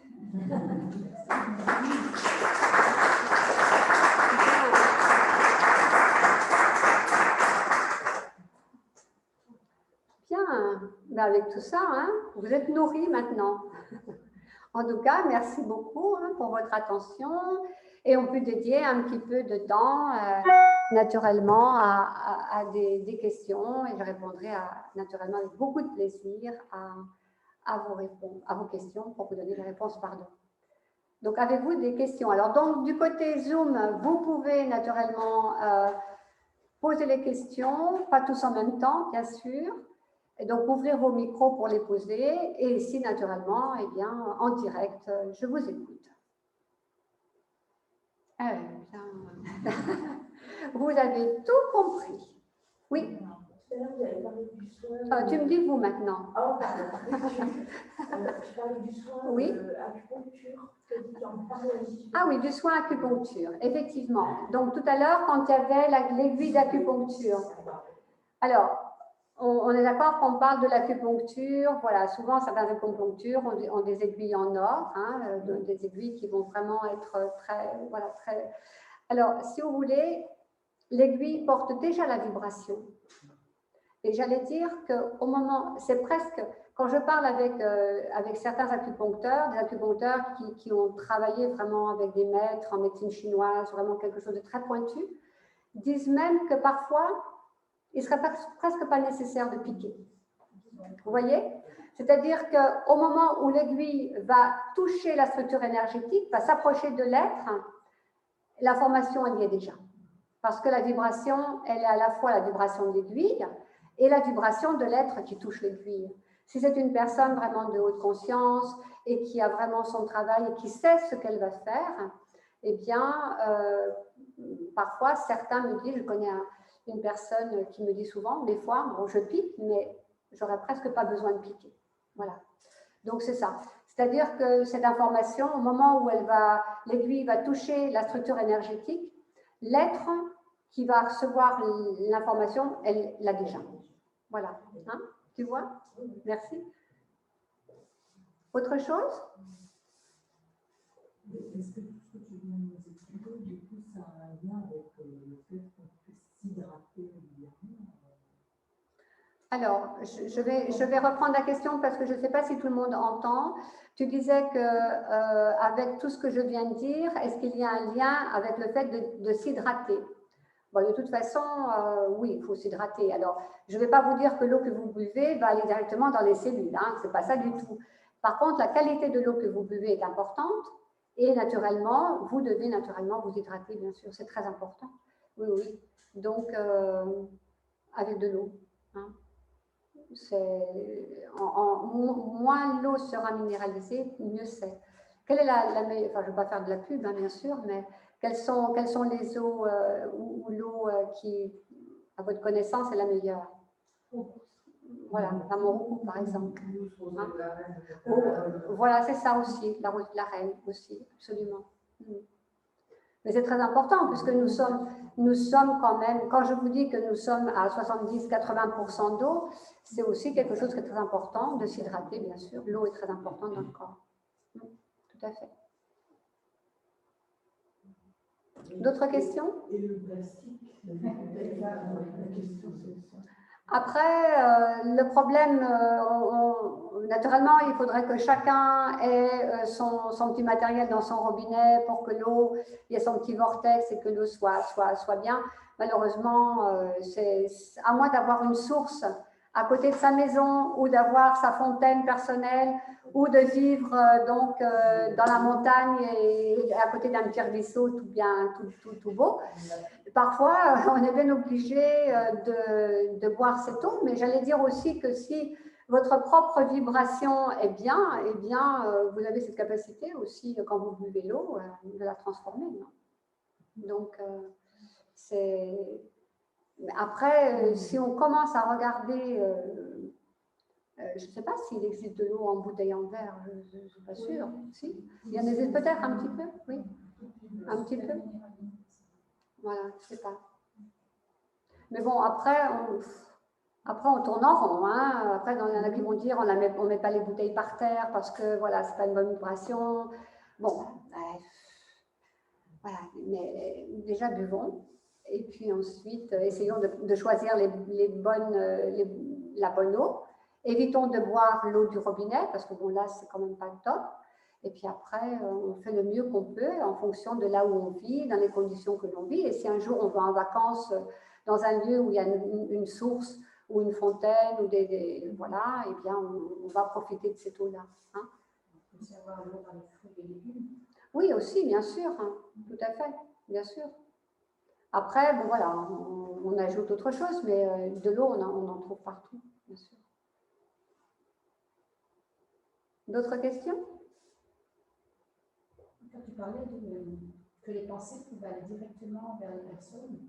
Bien, mais avec tout ça, hein, vous êtes nourris maintenant. En tout cas, merci beaucoup pour votre attention et on peut dédier un petit peu de temps naturellement à des questions et je répondrai naturellement avec beaucoup de plaisir à vos questions pour vous donner les réponses, pardon. Donc, avez-vous des questions? Alors, donc, du côté Zoom, vous pouvez naturellement poser les questions, pas tous en même temps, bien sûr. Et donc, ouvrir vos micros pour les poser. Et ici, naturellement, eh bien, en direct, je vous écoute. Vous avez tout compris. Oui. Tu me dis vous maintenant. Oh, pardon. Je parlais du soin oui. acupuncture. Ah oui, du soin acupuncture, effectivement. Donc, tout à l'heure, quand il y avait l'aiguille d'acupuncture. Alors, on est d'accord qu'on parle de l'acupuncture, voilà, souvent certaines acupunctures ont des aiguilles en or, hein, des aiguilles qui vont vraiment être très... Alors, si vous voulez, l'aiguille porte déjà la vibration. Et j'allais dire qu'au moment, c'est presque, quand je parle avec certains acupuncteurs, des acupuncteurs qui ont travaillé vraiment avec des maîtres en médecine chinoise, vraiment quelque chose de très pointu, disent même que parfois, il ne serait presque pas nécessaire de piquer. Vous voyez? C'est-à-dire qu'au moment où l'aiguille va toucher la structure énergétique, va s'approcher de l'être, l'information, elle y est déjà. Parce que la vibration, elle est à la fois la vibration de l'aiguille et la vibration de l'être qui touche l'aiguille. Si c'est une personne vraiment de haute conscience et qui a vraiment son travail et qui sait ce qu'elle va faire, eh bien, parfois, certains me disent, je connais une personne qui me dit souvent, des fois, bon, je pique, mais j'aurais presque pas besoin de piquer. Voilà. Donc, c'est ça. C'est-à-dire que cette information, au moment où l'aiguille va toucher la structure énergétique, l'être qui va recevoir l'information, elle l'a déjà. Voilà. Hein? Tu vois? Merci. Autre chose? Est-ce que tout ce que tu viens de nous expliquer, du coup, ça a un lien avec le fait qu'on puisse s'hydrater régulièrement? Alors, je vais reprendre la question parce que je ne sais pas si tout le monde entend. Tu disais qu'avec tout ce que je viens de dire, est-ce qu'il y a un lien avec le fait de s'hydrater? Bon, de toute façon, oui, il faut s'hydrater. Alors, je ne vais pas vous dire que l'eau que vous buvez va aller directement dans les cellules, hein, ce n'est pas ça du tout. Par contre, la qualité de l'eau que vous buvez est importante et naturellement, vous devez naturellement vous hydrater, bien sûr, c'est très important. Oui, oui. Donc, avec de l'eau. Hein. Moins l'eau sera minéralisée, mieux c'est. Quelle est la meilleure, enfin je ne vais pas faire de la pub, hein, bien sûr, mais quelles sont les eaux ou l'eau qui, à votre connaissance, est la meilleure? Voilà, la Morocco par exemple. Hein? Voilà, c'est ça aussi, la rose de la reine aussi, absolument. Mais c'est très important puisque nous sommes quand même, quand je vous dis que nous sommes à 70-80% d'eau, c'est aussi quelque chose qui est très important de s'hydrater, bien sûr. L'eau est très importante dans le corps. Tout à fait. D'autres questions? Et le plastique, la question c'est ça. Après, le problème, naturellement, il faudrait que chacun ait son petit matériel dans son robinet pour que l'eau, il y ait son petit vortex et que l'eau soit bien. Malheureusement, c'est à moins d'avoir une source à côté de sa maison ou d'avoir sa fontaine personnelle ou de vivre dans la montagne et à côté d'un petit ruisseau tout beau. Parfois, on est bien obligé de boire cette eau, mais j'allais dire aussi que si votre propre vibration est bien, eh bien, vous avez cette capacité aussi, quand vous buvez l'eau, de la transformer. Non? Donc, après, si on commence à regarder, je ne sais pas s'il existe de l'eau en bouteille en verre, je ne suis pas sûre. Si? Il y en existe peut-être un petit peu, oui, un petit peu. Voilà, je ne sais pas. Mais bon, après, on tourne en rond. Hein. Après, il y en a qui vont dire on ne met pas les bouteilles par terre parce que voilà, ce n'est pas une bonne vibration. Bon, voilà, mais déjà buvons. Et puis ensuite, essayons de choisir la bonne eau. Évitons de boire l'eau du robinet parce que bon, là, c'est quand même pas le top. Et puis après, on fait le mieux qu'on peut en fonction de là où on vit, dans les conditions que l'on vit. Et si un jour on va en vacances dans un lieu où il y a une source ou une fontaine, ou voilà, eh bien, on va profiter de cette eau-là. Hein. Oui, aussi, bien sûr, hein, tout à fait, bien sûr. Après, bon, voilà, on ajoute autre chose, mais de l'eau, on en trouve partout, bien sûr. D'autres questions? Quand tu parlais que les pensées pouvaient aller directement vers les personnes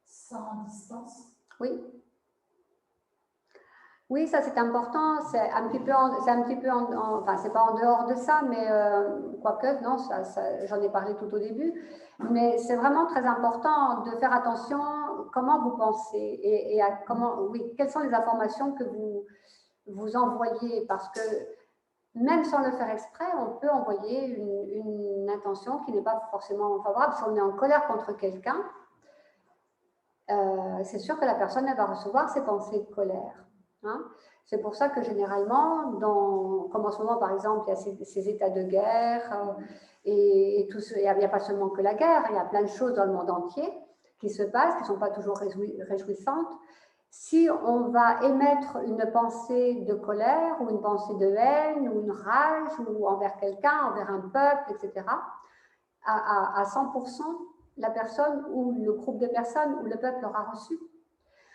sans distance. Oui. Oui, ça c'est important. C'est un petit peu, enfin c'est pas en dehors de ça, mais quoique non, j'en ai parlé tout au début. Mais c'est vraiment très important de faire attention comment vous pensez et à quelles sont les informations que vous envoyez, parce que même sans le faire exprès, on peut envoyer une intention qui n'est pas forcément favorable. Si on est en colère contre quelqu'un, c'est sûr que la personne elle va recevoir ses pensées de colère. Hein. C'est pour ça que généralement, comme en ce moment par exemple, il y a ces états de guerre, et tout il n'y a pas seulement que la guerre, il y a plein de choses dans le monde entier qui se passent, qui ne sont pas toujours réjouissantes. Si on va émettre une pensée de colère ou une pensée de haine ou une rage ou envers quelqu'un, envers un peuple, etc., à 100%, la personne ou le groupe de personnes ou le peuple l'aura reçu.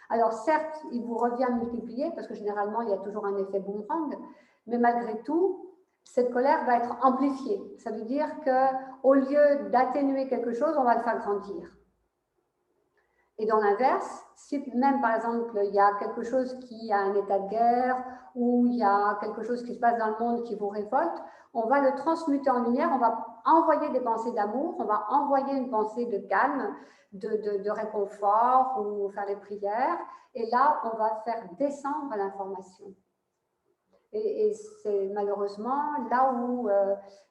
Alors certes, il vous revient multiplié parce que généralement, il y a toujours un effet boomerang, mais malgré tout, cette colère va être amplifiée. Ça veut dire qu'au lieu d'atténuer quelque chose, on va le faire grandir. Et dans l'inverse, si même par exemple il y a quelque chose qui a un état de guerre ou il y a quelque chose qui se passe dans le monde qui vous révolte, on va le transmuter en lumière, on va envoyer des pensées d'amour, on va envoyer une pensée de calme, de réconfort ou faire les prières. Et là, on va faire descendre l'information. Et c'est malheureusement là où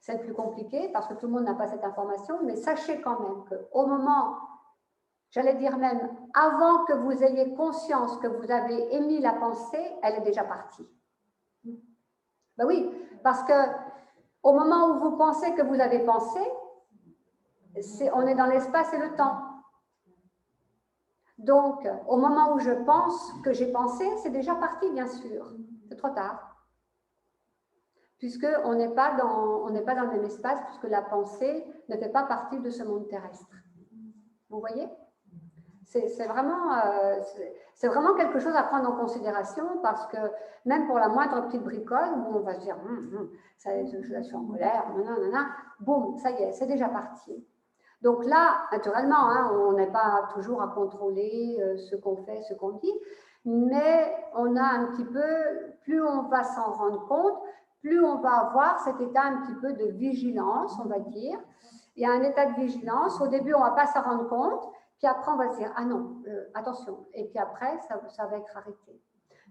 c'est le plus compliqué parce que tout le monde n'a pas cette information. Mais sachez quand même qu'au moment, j'allais dire même, avant que vous ayez conscience que vous avez émis la pensée, elle est déjà partie. Ben oui, parce que au moment où vous pensez que vous avez pensé, on est dans l'espace et le temps. Donc, au moment où je pense que j'ai pensé, c'est déjà parti, bien sûr. C'est trop tard. Puisqu'on n'est pas dans le même espace, puisque la pensée ne fait pas partie de ce monde terrestre. Vous voyez ? C'est vraiment quelque chose à prendre en considération parce que même pour la moindre petite bricole, où on va se dire je suis en colère, boum, ça y est, c'est déjà parti. Donc là, naturellement, hein, on n'est pas toujours à contrôler ce qu'on fait, ce qu'on dit, mais on a un petit peu, plus on va s'en rendre compte, plus on va avoir cet état un petit peu de vigilance, on va dire. Il y a un état de vigilance. Au début, on ne va pas s'en rendre compte. Puis après, on va se dire, ah non, attention. Et puis après, ça va être arrêté.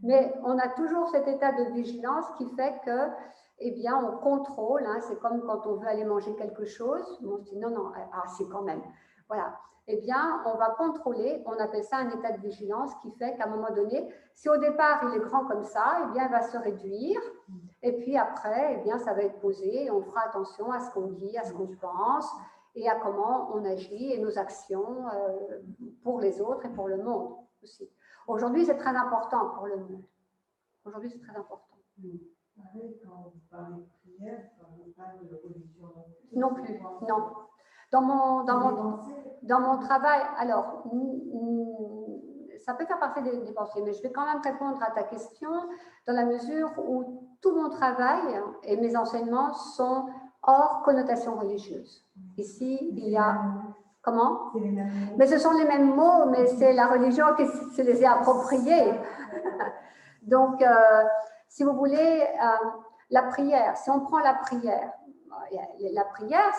Mais on a toujours cet état de vigilance qui fait que, eh bien, on contrôle. Hein, c'est comme quand on veut aller manger quelque chose. On se dit, non, si, quand même. Voilà. Eh bien, on va contrôler. On appelle ça un état de vigilance qui fait qu'à un moment donné, si au départ, il est grand comme ça, eh bien, il va se réduire. Et puis après, eh bien, ça va être posé. Et on fera attention à ce qu'on dit, à ce qu'on pense, et à comment on agit et nos actions pour les autres et pour le monde aussi. Aujourd'hui, c'est très important pour le monde. Aujourd'hui, c'est très important. Pareil, quand vous parlez de prière, vous parlez de religion non plus, non. Dans mon travail, alors, ça peut faire partie des pensées, mais je vais quand même répondre à ta question dans la mesure où tout mon travail et mes enseignements sont hors connotation religieuse. Ici, il y a... Comment? Mais ce sont les mêmes mots, mais c'est la religion qui se les a appropriés. Donc, si vous voulez, la prière, si on prend la prière,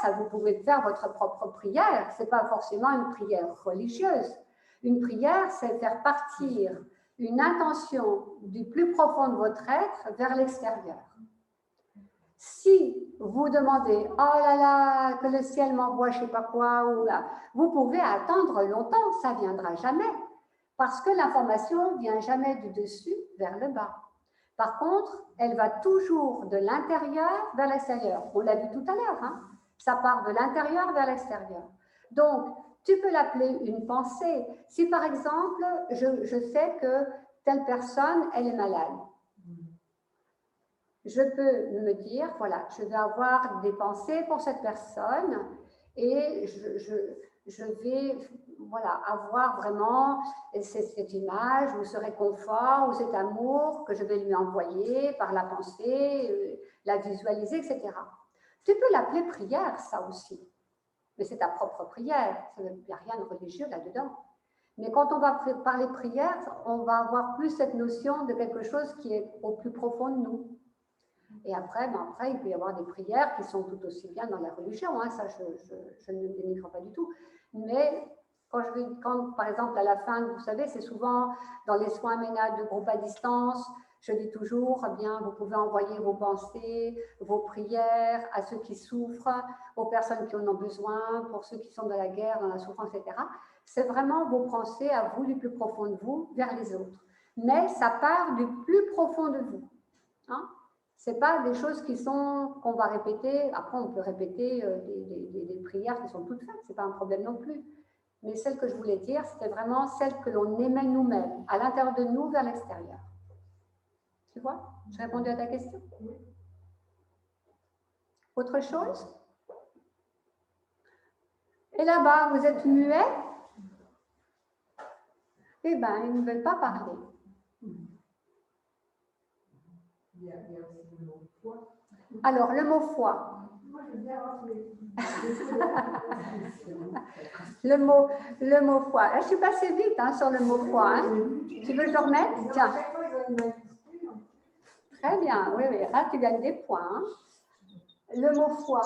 ça, vous pouvez faire votre propre prière. Ce n'est pas forcément une prière religieuse. Une prière, c'est faire partir une intention du plus profond de votre être vers l'extérieur. Si vous demandez « Oh là là, que le ciel m'envoie je ne sais pas quoi », ou là, vous pouvez attendre longtemps, ça ne viendra jamais. Parce que l'information ne vient jamais du dessus vers le bas. Par contre, elle va toujours de l'intérieur vers l'extérieur. On l'a vu tout à l'heure, hein? Ça part de l'intérieur vers l'extérieur. Donc, tu peux l'appeler une pensée. Si par exemple, je sais que telle personne, elle est malade. Je peux me dire, voilà, je vais avoir des pensées pour cette personne et je vais voilà, avoir vraiment cette image ou ce réconfort ou cet amour que je vais lui envoyer par la pensée, la visualiser, etc. Tu peux l'appeler prière, ça aussi. Mais c'est ta propre prière, il n'y a rien de religieux là-dedans. Mais quand on va parler prière, on va avoir plus cette notion de quelque chose qui est au plus profond de nous. Et après, il peut y avoir des prières qui sont tout aussi bien dans la religion, hein, ça je ne dénigre pas du tout. Mais quand, par exemple, à la fin, vous savez, c'est souvent dans les soins ménagers de groupe à distance, je dis toujours, eh bien, vous pouvez envoyer vos pensées, vos prières à ceux qui souffrent, aux personnes qui en ont besoin, pour ceux qui sont dans la guerre, dans la souffrance, etc. c'est vraiment vos pensées à vous, du plus profond de vous, vers les autres. Mais ça part du plus profond de vous. Hein? Ce n'est pas des choses qu'on va répéter. Après, on peut répéter des prières qui sont toutes faites, ce n'est pas un problème non plus. Mais celle que je voulais dire, c'était vraiment celle que l'on émet nous-mêmes, à l'intérieur de nous, vers l'extérieur. Tu vois? J'ai répondu à ta question? Autre chose? Et là-bas, vous êtes muet? Eh bien, ils ne veulent pas parler. Il y a aussi le mot foi. Alors, le mot foi. Moi, je veux bien rappeler. Le mot foi. Là, je suis passée vite sur le mot foi. Hein. Tu veux que je le remette? Tiens. Très bien. Oui, oui. Là, tu gagnes des points. Hein. Le mot foi.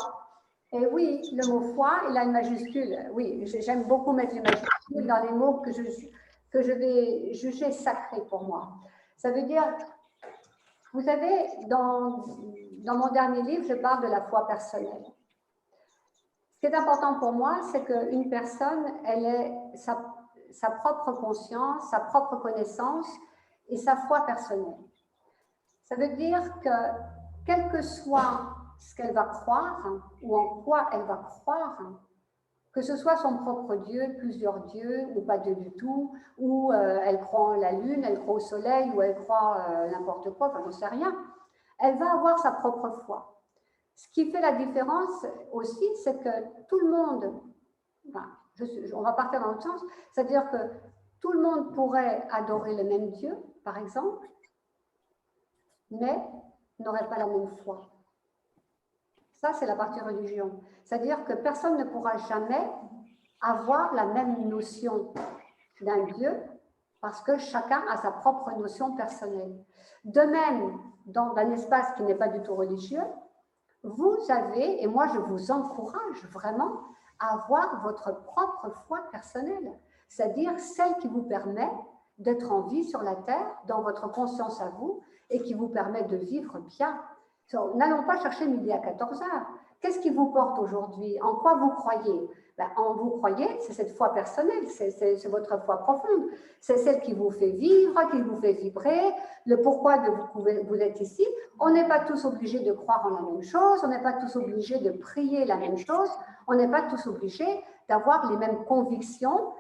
Et oui, le mot foi, il a une majuscule. Oui, j'aime beaucoup mettre les majuscules dans les mots que je vais juger sacrés pour moi. Ça veut dire, vous savez, dans mon dernier livre, je parle de la foi personnelle. Ce qui est important pour moi, c'est qu'une personne, elle ait sa propre conscience, sa propre connaissance et sa foi personnelle. Ça veut dire que, quel que soit ce qu'elle va croire, ou en quoi elle va croire, que ce soit son propre Dieu, plusieurs dieux, ou pas Dieu du tout, ou elle croit en la lune, elle croit au soleil, ou elle croit n'importe quoi, enfin j'en sais rien, elle va avoir sa propre foi. Ce qui fait la différence aussi, c'est que tout le monde, enfin, on va partir dans l'autre sens, c'est-à-dire que tout le monde pourrait adorer le même Dieu, par exemple, mais n'aurait pas la même foi. Ça, c'est la partie religion. C'est-à-dire que personne ne pourra jamais avoir la même notion d'un Dieu parce que chacun a sa propre notion personnelle. De même, dans un espace qui n'est pas du tout religieux, vous avez, et moi je vous encourage vraiment à avoir votre propre foi personnelle, c'est-à-dire celle qui vous permet d'être en vie sur la terre, dans votre conscience à vous, et qui vous permet de vivre bien. N'allons pas chercher midi à 14h. Qu'est-ce qui vous porte aujourd'hui? En quoi vous croyez? En vous croyez, c'est cette foi personnelle, c'est votre foi profonde. C'est celle qui vous fait vivre, qui vous fait vibrer, le pourquoi de vous êtes ici. On n'est pas tous obligés de croire en la même chose, on n'est pas tous obligés de prier la même chose, on n'est pas tous obligés d'avoir les mêmes convictions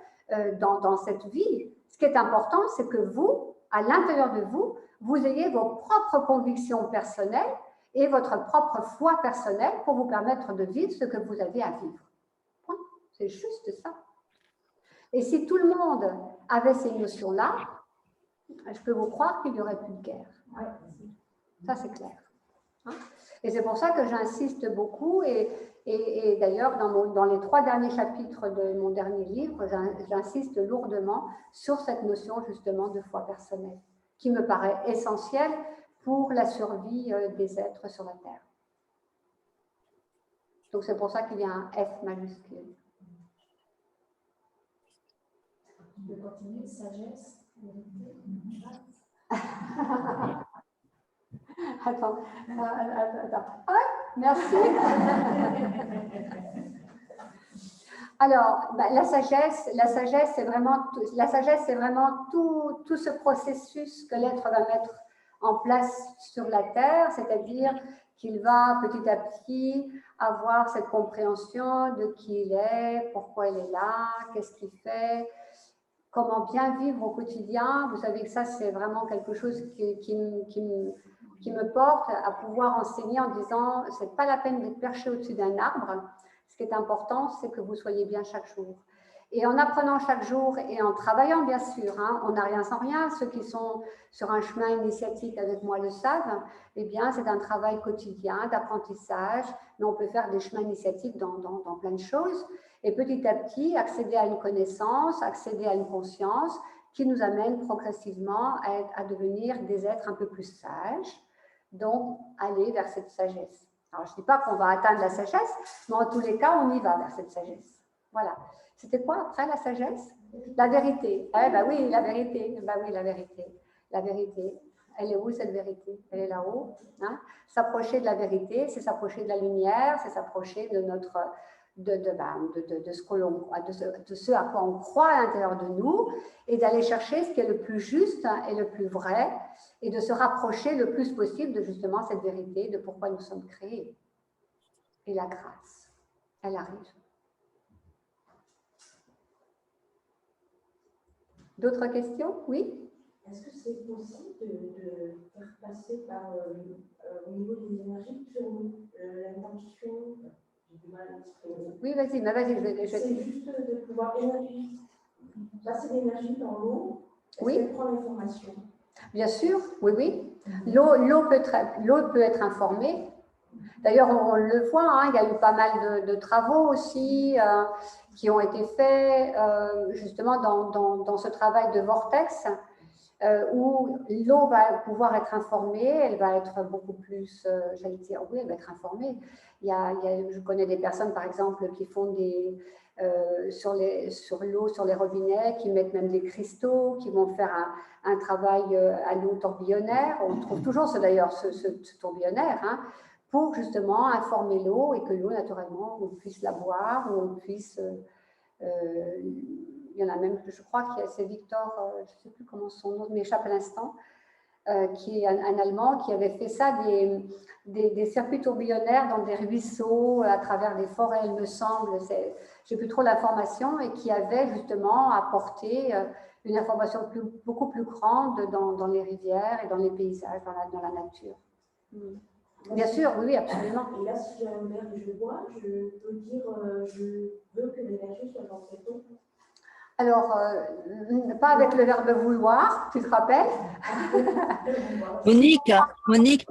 dans cette vie. Ce qui est important, c'est que vous, à l'intérieur de vous, vous ayez vos propres convictions personnelles et votre propre foi personnelle pour vous permettre de vivre ce que vous avez à vivre. C'est juste ça. Et si tout le monde avait ces notions-là, je peux vous croire qu'il n'y aurait plus de guerre. Ça, c'est clair. Et c'est pour ça que j'insiste beaucoup, et d'ailleurs, dans les 3 derniers chapitres de mon dernier livre, j'insiste lourdement sur cette notion justement de foi personnelle, qui me paraît essentielle pour la survie des êtres sur la Terre. Donc c'est pour ça qu'il y a un F majuscule. De continuer, sagesse, vérité. Attends. Ah, merci. Alors, la sagesse, c'est vraiment tout ce processus que l'être va mettre en place sur la Terre, c'est-à-dire qu'il va petit à petit avoir cette compréhension de qui il est, pourquoi il est là, qu'est-ce qu'il fait, comment bien vivre au quotidien. Vous savez que ça, c'est vraiment quelque chose qui me porte à pouvoir enseigner en disant, c'est pas la peine d'être perché au-dessus d'un arbre. Ce qui est important, c'est que vous soyez bien chaque jour. Et en apprenant chaque jour et en travaillant, bien sûr, on n'a rien sans rien. Ceux qui sont sur un chemin initiatique avec moi le savent. Eh bien, c'est un travail quotidien d'apprentissage, mais on peut faire des chemins initiatiques dans plein de choses. Et petit à petit, accéder à une connaissance, accéder à une conscience qui nous amène progressivement à devenir des êtres un peu plus sages, donc aller vers cette sagesse. Alors, je ne dis pas qu'on va atteindre la sagesse, mais en tous les cas, on y va vers cette sagesse. Voilà. C'était quoi après la sagesse? La vérité. Eh ben oui, la vérité. Ben oui, la vérité. La vérité. Elle est où cette vérité? Elle est là-haut. S'approcher de la vérité, c'est s'approcher de la lumière, c'est s'approcher de de ce que l'on, de ce à quoi on croit à l'intérieur de nous, et d'aller chercher ce qui est le plus juste et le plus vrai, et de se rapprocher le plus possible de justement cette vérité, de pourquoi nous sommes créés. Et la grâce, elle arrive. D'autres questions? Oui? Est-ce que c'est possible de faire passer par, au niveau des énergies sur l'intention? J'ai du mal à l'exprimer. Oui, vas-y, mais vas-y. C'est juste de pouvoir passer l'énergie dans l'eau. Est-ce Oui. qu'elle prend l'information? Bien sûr, oui, oui. L'eau peut être informée. D'ailleurs, on le voit, hein, il y a eu pas mal de travaux aussi qui ont été faits justement dans ce travail de vortex où l'eau va pouvoir être informée, elle va être beaucoup plus, j'allais dire, oui, elle va être informée. Je connais des personnes, par exemple, qui font sur l'eau, sur les robinets, qui mettent même des cristaux, qui vont faire un travail à l'eau tourbillonnaire. On trouve toujours d'ailleurs ce tourbillonnaire, hein, pour justement informer l'eau et que l'eau, naturellement, on puisse la boire, ou on puisse... il y en a même, je crois que c'est Victor, je ne sais plus comment son nom m'échappe à l'instant, qui est un Allemand, qui avait fait ça, des circuits tourbillonnaires dans des ruisseaux, à travers des forêts, il me semble, je n'ai plus trop l'information, et qui avait justement apporté une information beaucoup plus grande dans les rivières et dans les paysages, dans la nature. Bien sûr, oui, absolument. Et là, si j'ai un verre que je bois, je peux dire je veux que l'énergie soit dans cette eau. Alors, pas avec le verbe vouloir, tu te rappelles? Monique,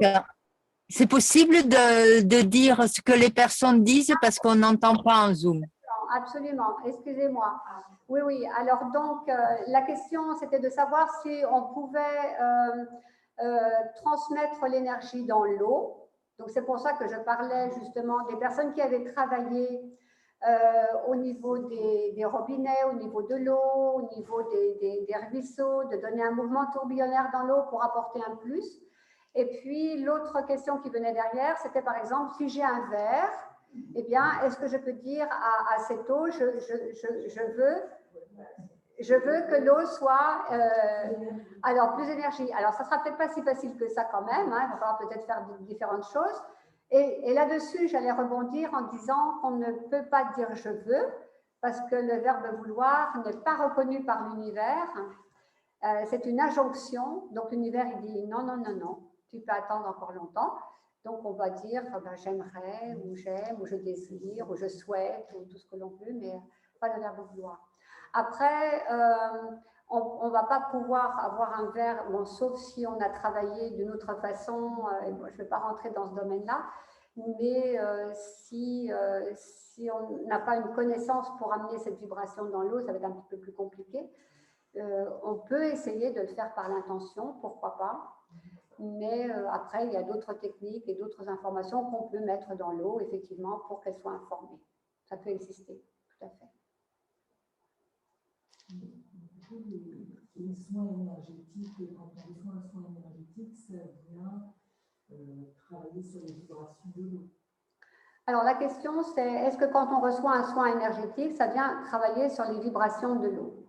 c'est possible de dire ce que les personnes disent parce qu'on n'entend pas en Zoom. Absolument, excusez-moi. Oui. Alors, donc, la question, c'était de savoir si on pouvait transmettre l'énergie dans l'eau. Donc, c'est pour ça que je parlais justement des personnes qui avaient travaillé au niveau des robinets, au niveau de l'eau, au niveau des ruisseaux, de donner un mouvement tourbillonnaire dans l'eau pour apporter un plus. Et puis, l'autre question qui venait derrière, c'était par exemple, si j'ai un verre, eh bien, est-ce que je peux dire à cette eau, je veux que l'eau soit, alors, plus énergie. Alors, ça ne sera peut-être pas si facile que ça quand même, hein, il va falloir peut-être faire différentes choses. Et là-dessus, j'allais rebondir en disant qu'on ne peut pas dire « je veux » parce que le verbe « vouloir » n'est pas reconnu par l'univers. C'est une injonction. Donc, l'univers, il dit « non, non, non, non, tu peux attendre encore longtemps ». Donc, on va dire ben, « j'aimerais » ou « j'aime » ou « je désire » ou « je souhaite » ou tout ce que l'on veut, mais pas le verbe « vouloir ». Après, on ne va pas pouvoir avoir un verre, bon, sauf si on a travaillé d'une autre façon, je ne vais pas rentrer dans ce domaine-là, mais si on n'a pas une connaissance pour amener cette vibration dans l'eau, ça va être un petit peu plus compliqué. On peut essayer de le faire par l'intention, pourquoi pas, mais après, il y a d'autres techniques et d'autres informations qu'on peut mettre dans l'eau, effectivement, pour qu'elle soit informée. Ça peut exister, tout à fait. Les soins énergétiques, quand on reçoit un soin énergétique, ça vient travailler sur les vibrations de l'eau. Alors la question c'est, est-ce que quand on reçoit un soin énergétique, ça vient travailler sur les vibrations de l'eau?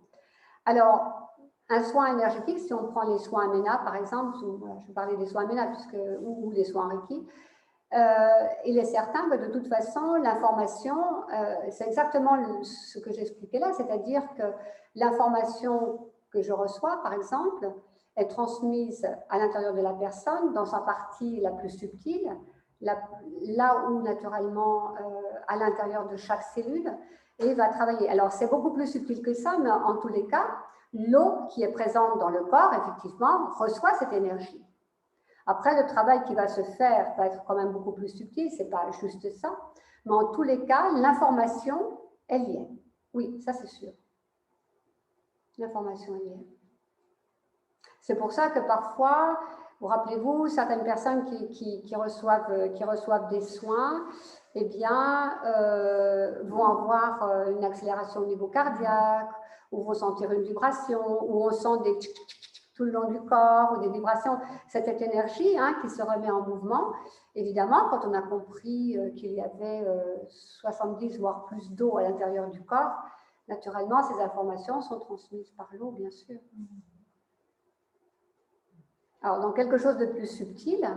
Alors, un soin énergétique, si on prend les soins Amena par exemple, je vais parler des soins Amena ou les soins Reiki, il est certain que de toute façon, l'information, c'est exactement ce que j'expliquais là, c'est-à-dire que l'information que je reçois, par exemple, est transmise à l'intérieur de la personne dans sa partie la plus subtile, là où naturellement, à l'intérieur de chaque cellule, et va travailler. Alors, c'est beaucoup plus subtil que ça, mais en tous les cas, l'eau qui est présente dans le corps, effectivement, reçoit cette énergie. Après, le travail qui va se faire va être quand même beaucoup plus subtil, ce n'est pas juste ça, mais en tous les cas, l'information, elle y est. Oui, ça c'est sûr. L'information, elle y est. C'est pour ça que parfois, vous rappelez-vous, certaines personnes qui reçoivent des soins, eh bien, vont avoir une accélération au niveau cardiaque, ou vont sentir une vibration, ou on sent des tout le long du corps ou des vibrations, c'est cette énergie hein, qui se remet en mouvement. Évidemment, quand on a compris qu'il y avait 70 voire plus d'eau à l'intérieur du corps, naturellement, ces informations sont transmises par l'eau, bien sûr. Alors, dans quelque chose de plus subtil,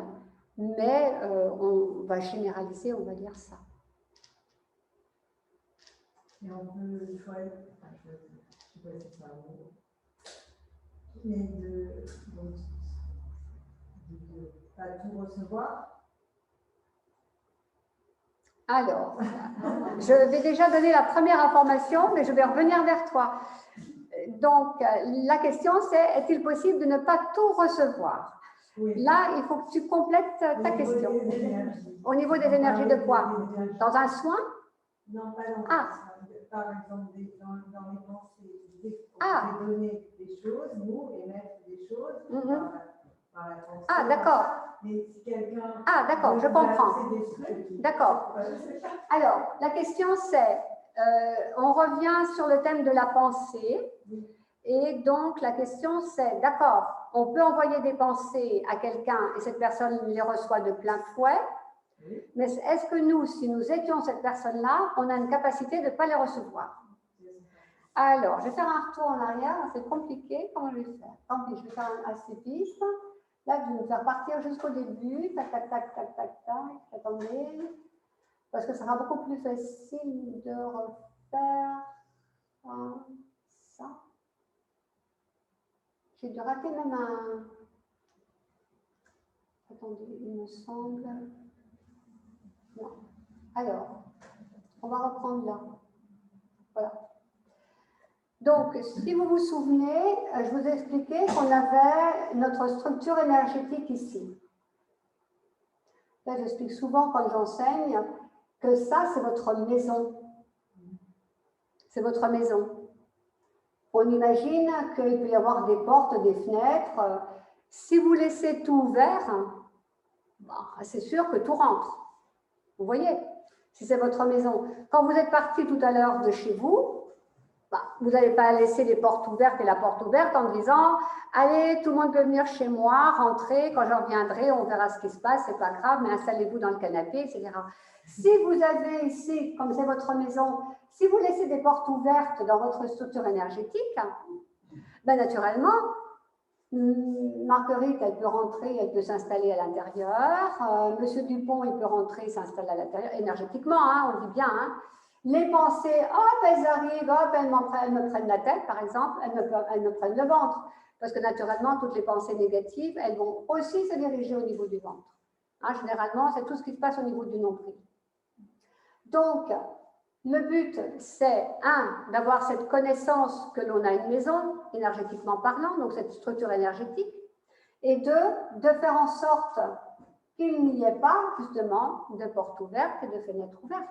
mais on va généraliser, on va dire ça. Et on peut choisir, enfin, je sais pas si c'est un mot, mais de pas tout recevoir. Alors, je vais déjà donner la première information, mais je vais revenir vers toi. Donc, la question c'est, est-il possible de ne pas tout recevoir? Oui. Là, il faut que tu complètes ta question. Au niveau des énergies de quoi? Dans un soin? Non, pas dans Ah. Par exemple, dans les pensées, Ah. on peut donner des choses, nous, émettre des choses par la pensée. Ah, d'accord. Mais si quelqu'un... Ah, d'accord, je comprends. D'accord. Alors, Alors, la question c'est, on revient sur le thème de la pensée. Et donc, la question c'est, d'accord, on peut envoyer des pensées à quelqu'un et cette personne les reçoit de plein fouet. Mais est-ce que nous, si nous étions cette personne-là, on a une capacité de ne pas les recevoir? Alors, je vais faire un retour en arrière, c'est compliqué, comment je vais faire? Tant pis, je vais faire un ascépisme. Là, je vais me faire partir jusqu'au début, tac, tac, tac, tac, tac, tac, attendez, parce que ça sera beaucoup plus facile de refaire ça. J'ai dû rater même un... Attendez, il me semble... Non. Alors, on va reprendre là. Voilà. Donc, si vous vous souvenez, je vous ai expliqué qu'on avait notre structure énergétique ici. Là, j'explique souvent quand j'enseigne que ça, c'est votre maison. C'est votre maison. On imagine qu'il peut y avoir des portes, des fenêtres. Si vous laissez tout ouvert, c'est sûr que tout rentre. Vous voyez, si c'est votre maison. Quand vous êtes parti tout à l'heure de chez vous, vous n'allez pas laisser les portes ouvertes et la porte ouverte en disant « Allez, tout le monde peut venir chez moi, rentrer, quand je reviendrai, on verra ce qui se passe, c'est pas grave, mais installez-vous dans le canapé, etc. » Si vous avez ici, comme c'est votre maison, si vous laissez des portes ouvertes dans votre structure énergétique, naturellement, Marguerite, elle peut rentrer, elle peut s'installer à l'intérieur. Monsieur Dupont, il peut rentrer, s'installer à l'intérieur, énergétiquement, hein, on dit bien. Hein. Les pensées, hop, elles arrivent, hop, elles me prennent la tête, par exemple, elles me prennent le ventre. Parce que naturellement, toutes les pensées négatives, elles vont aussi se diriger au niveau du ventre. Hein, généralement, c'est tout ce qui se passe au niveau du nombril. Donc, le but, c'est, d'avoir cette connaissance que l'on a une maison, énergétiquement parlant, donc cette structure énergétique, et de faire en sorte qu'il n'y ait pas, justement, de portes ouvertes et de fenêtres ouvertes.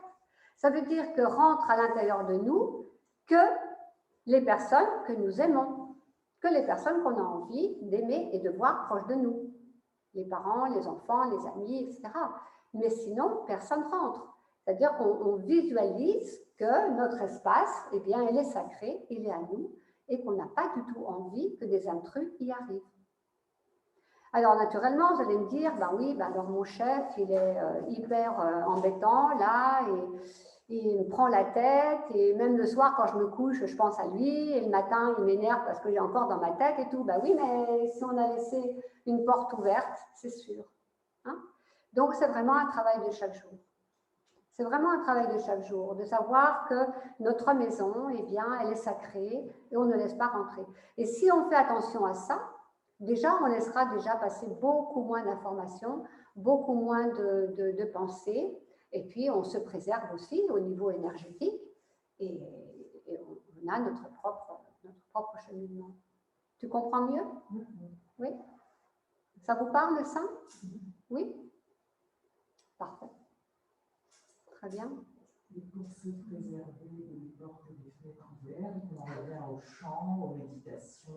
Ça veut dire que rentrent à l'intérieur de nous que les personnes que nous aimons, que les personnes qu'on a envie d'aimer et de voir proches de nous. Les parents, les enfants, les amis, etc. Mais sinon, personne rentre. C'est-à-dire qu'on visualise que notre espace, eh bien, il est sacré, il est à nous, et qu'on n'a pas du tout envie que des intrus y arrivent. Alors, naturellement, vous allez me dire, ben oui, ben alors mon chef, il est hyper embêtant, là, et il me prend la tête, et même le soir, quand je me couche, je pense à lui, et le matin, il m'énerve parce que j'ai encore dans ma tête et tout. Ben oui, mais si on a laissé une porte ouverte, c'est sûr. Hein? Donc, c'est vraiment un travail de chaque jour. C'est vraiment un travail de chaque jour, de savoir que notre maison, eh bien, elle est sacrée et on ne laisse pas rentrer. Et si on fait attention à ça, déjà, on laissera déjà passer beaucoup moins d'informations, beaucoup moins de pensées, et puis on se préserve aussi au niveau énergétique et on a notre propre cheminement. Tu comprends mieux? Oui? Ça vous parle, ça? Oui? Parfait. Très bien. Et pour se préserver des portes et des fenêtres ouvertes, on en revient au chant, aux méditations.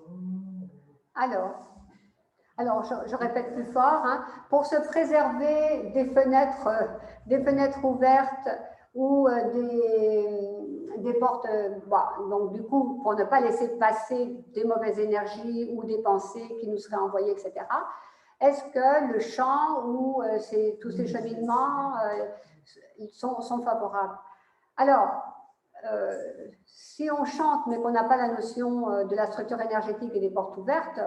Alors je répète plus fort, hein, pour se préserver des fenêtres ouvertes ou des portes, donc du coup, pour ne pas laisser passer des mauvaises énergies ou des pensées qui nous seraient envoyées, etc. Est-ce que le chant ou tous ces cheminements sont favorables? Alors, si on chante mais qu'on n'a pas la notion de la structure énergétique et des portes ouvertes,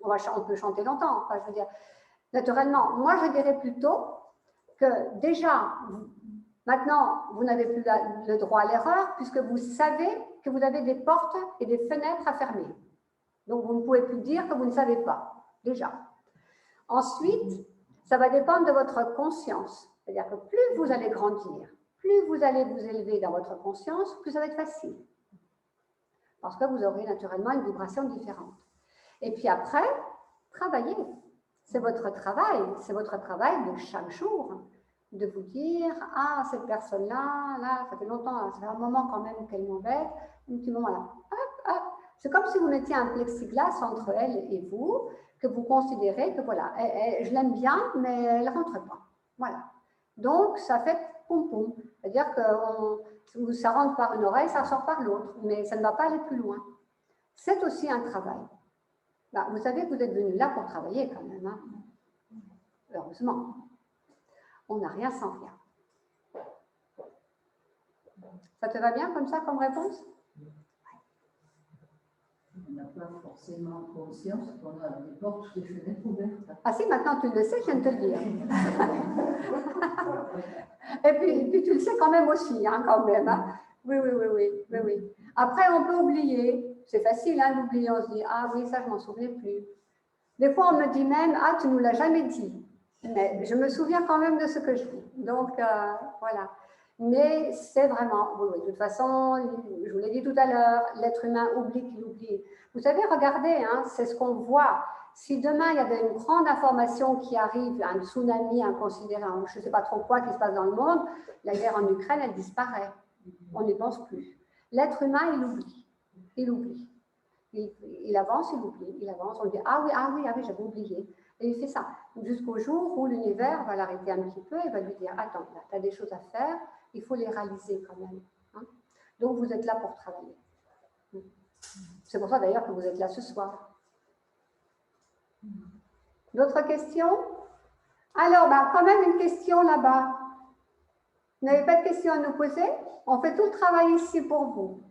on peut chanter longtemps. Enfin, je veux dire, naturellement, moi je dirais plutôt que déjà, maintenant, vous n'avez plus le droit à l'erreur puisque vous savez que vous avez des portes et des fenêtres à fermer. Donc, vous ne pouvez plus dire que vous ne savez pas, déjà. Ensuite, ça va dépendre de votre conscience. C'est-à-dire que plus vous allez grandir, plus vous allez vous élever dans votre conscience, plus ça va être facile. Parce que vous aurez naturellement une vibration différente. Et puis après, travaillez. C'est votre travail de chaque jour, de vous dire, ah, cette personne-là, là, ça fait longtemps, ça fait un moment quand même qu'elle m'embête, un petit moment là, hop, hop. C'est comme si vous mettiez un plexiglas entre elle et vous, que vous considérez que voilà, je l'aime bien, mais elle ne rentre pas. Voilà. Donc, ça fait poum poum. C'est-à-dire que ça rentre par une oreille, ça sort par l'autre, mais ça ne va pas aller plus loin. C'est aussi un travail. Bah, vous savez que vous êtes venu là pour travailler quand même. Hein. Heureusement. On n'a rien sans rien. Ça te va bien comme ça, comme réponse? On n'a pas forcément conscience qu'on a des portes ou des fenêtres ouvertes. Ah si, maintenant tu le sais, je viens de te le dire. et puis tu le sais quand même aussi, hein, quand même. Hein. Oui. Après, on peut oublier. C'est facile hein, d'oublier. On se dit, ah oui, ça, je m'en souviens plus. Des fois, on me dit même, ah, tu ne nous l'as jamais dit. Mais je me souviens quand même de ce que je dis. Donc, voilà. Mais c'est vraiment, oui, de toute façon, je vous l'ai dit tout à l'heure, l'être humain oublie qu'il oublie. Vous savez, regardez, hein, c'est ce qu'on voit. Si demain, il y avait une grande information qui arrive, un tsunami inconsidéré, je ne sais pas trop quoi qui se passe dans le monde, la guerre en Ukraine, elle disparaît. On n'y pense plus. L'être humain, il oublie. Il oublie. Il avance, il oublie. Il avance, on dit, ah oui, j'avais oublié. Et il fait ça jusqu'au jour où l'univers va l'arrêter un petit peu et va lui dire, attends, tu as des choses à faire, il faut les réaliser quand même. Hein. Donc, vous êtes là pour travailler. C'est pour ça d'ailleurs que vous êtes là ce soir. D'autres questions? Alors, quand même une question là-bas. Vous n'avez pas de questions à nous poser? On fait tout le travail ici pour vous.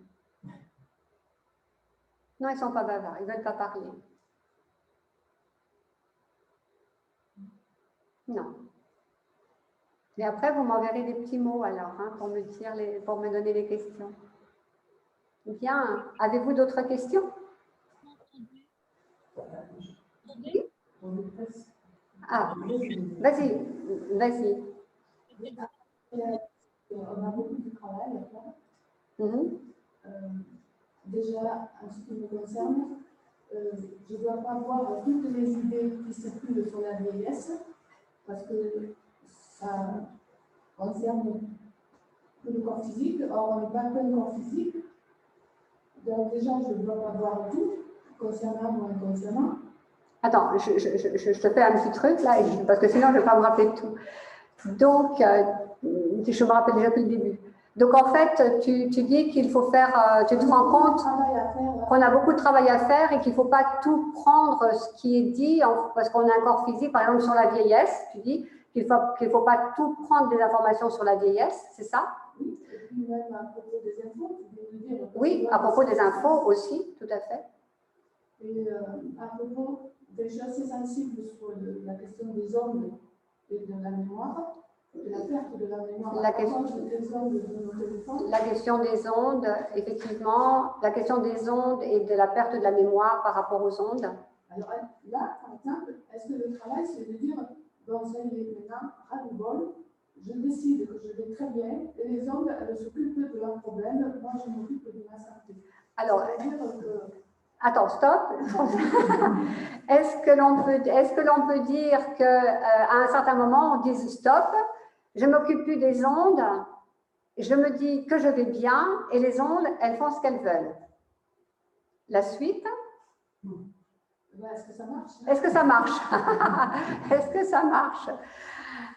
Non, ils ne sont pas bavards, ils ne veulent pas parler. Non. Et après, vous m'enverrez des petits mots alors, hein, pour me donner les questions. Bien. Avez-vous d'autres questions? Ah, vas-y. On a beaucoup de travail à faire. Déjà, en ce qui me concerne, je ne dois pas voir toutes les idées qui circulent sur la vieillesse, parce que ça concerne que le corps physique. Or, on n'est pas que le corps physique. Donc, déjà, je ne dois pas voir tout, concernant ou inconsciemment. Attends, je te fais un petit truc là, parce que sinon, je ne vais pas me rappeler de tout. Donc, je me rappelle déjà depuis le début. Donc, en fait, tu dis qu'il faut faire, tu te rends compte qu'on a beaucoup de travail à faire et qu'il ne faut pas tout prendre ce qui est dit, parce qu'on a un corps physique, par exemple, sur la vieillesse, tu dis qu'il ne faut pas tout prendre des informations sur la vieillesse, c'est ça? Même à propos des infos, oui, à propos des infos aussi, tout à fait. Et à propos, déjà assez sensible sur la question des ondes et de la mémoire, de la perte de la mémoire. La question des ondes, effectivement, la question des ondes et de la perte de la mémoire par rapport aux ondes. Alors là, par exemple, est-ce que le travail, c'est de dire, bon, ça y est, maintenant, ras-le-bol, je décide que je vais très bien, et les ondes, elles s'occupent de leurs problèmes, moi, je m'occupe de ma santé. Alors, attends, stop. Est-ce que l'on peut dire qu'à un certain moment, on dise stop, je ne m'occupe plus des ondes, je me dis que je vais bien, et les ondes, elles font ce qu'elles veulent. La suite? Est-ce que ça marche? Est-ce que ça marche? Est-ce que ça marche?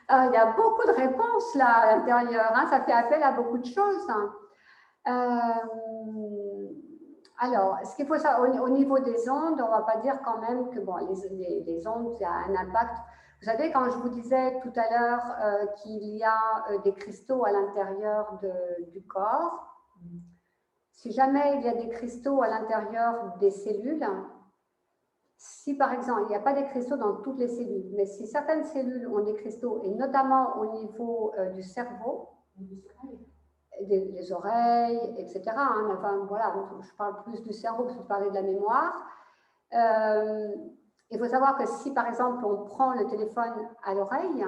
Il y a beaucoup de réponses là à l'intérieur, hein, ça fait appel à beaucoup de choses. Alors, ce qu'il faut savoir, au niveau des ondes, on ne va pas dire quand même que bon, les ondes, il y a un impact. Vous savez, quand je vous disais tout à l'heure qu'il y a des cristaux à l'intérieur du corps, si jamais il y a des cristaux à l'intérieur des cellules, si par exemple, il n'y a pas des cristaux dans toutes les cellules, mais si certaines cellules ont des cristaux, et notamment au niveau du cerveau, des oreilles, etc. Hein, enfin, voilà, je parle plus du cerveau que je parlais de la mémoire. Il faut savoir que si par exemple on prend le téléphone à l'oreille,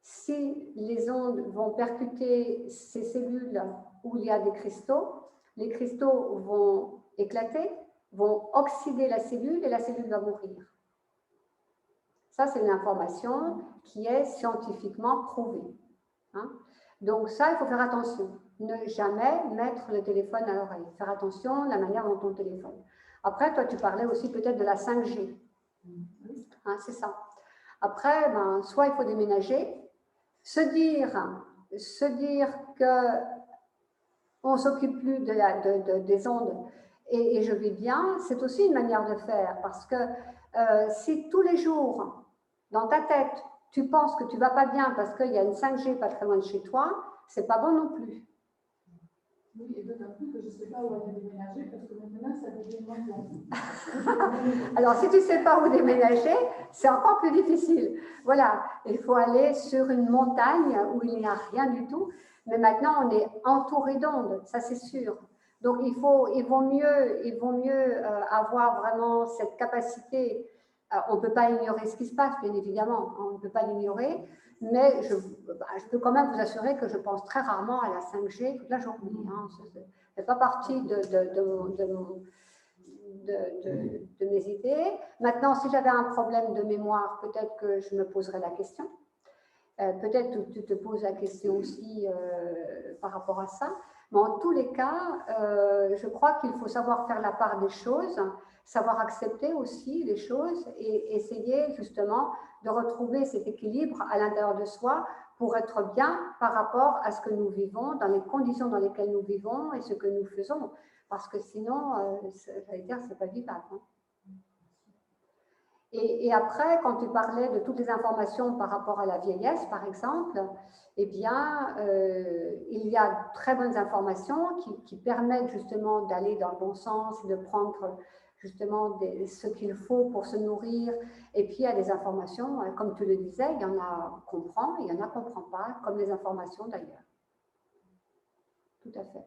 si les ondes vont percuter ces cellules où il y a des cristaux, les cristaux vont éclater, vont oxyder la cellule et la cellule va mourir. Ça, c'est une information qui est scientifiquement prouvée. Hein. Donc ça, il faut faire attention. Ne jamais mettre le téléphone à l'oreille. Faire attention à la manière dont on téléphone. Après, toi, tu parlais aussi peut-être de la 5G. Hein, c'est ça. Après, ben, soit il faut déménager, se dire qu'on ne s'occupe plus des ondes et je vais bien, c'est aussi une manière de faire. Parce que si tous les jours, dans ta tête, tu penses que tu ne vas pas bien parce qu'il y a une 5G pas très loin de chez toi, c'est pas bon non plus. Oui, et d'autant plus que je ne sais pas où aller déménager parce que maintenant, ça devient moins bon. Alors, si tu ne sais pas où déménager, c'est encore plus difficile. Voilà, il faut aller sur une montagne où il n'y a rien du tout. Mais maintenant, on est entouré d'ondes, ça c'est sûr. Donc, il vaut mieux avoir vraiment cette capacité. On ne peut pas ignorer ce qui se passe, bien évidemment, on ne peut pas l'ignorer, mais je peux quand même vous assurer que je pense très rarement à la 5G toute la journée. Hein. Ça ne fait pas partie de mes idées. Maintenant, si j'avais un problème de mémoire, peut-être que je me poserais la question. Peut-être que tu te poses la question aussi par rapport à ça. Mais en tous les cas, je crois qu'il faut savoir faire la part des choses, savoir accepter aussi les choses et essayer justement de retrouver cet équilibre à l'intérieur de soi pour être bien par rapport à ce que nous vivons, dans les conditions dans lesquelles nous vivons et ce que nous faisons. Parce que sinon, j'allais dire, c'est pas vivable. Hein. Et après, quand tu parlais de toutes les informations par rapport à la vieillesse, par exemple, eh bien, il y a très bonnes informations qui permettent justement d'aller dans le bon sens et de prendre justement ce qu'il faut pour se nourrir. Et puis, il y a des informations, comme tu le disais, il y en a qu'on prend et il y en a qu'on ne prend pas, comme les informations d'ailleurs. Tout à fait.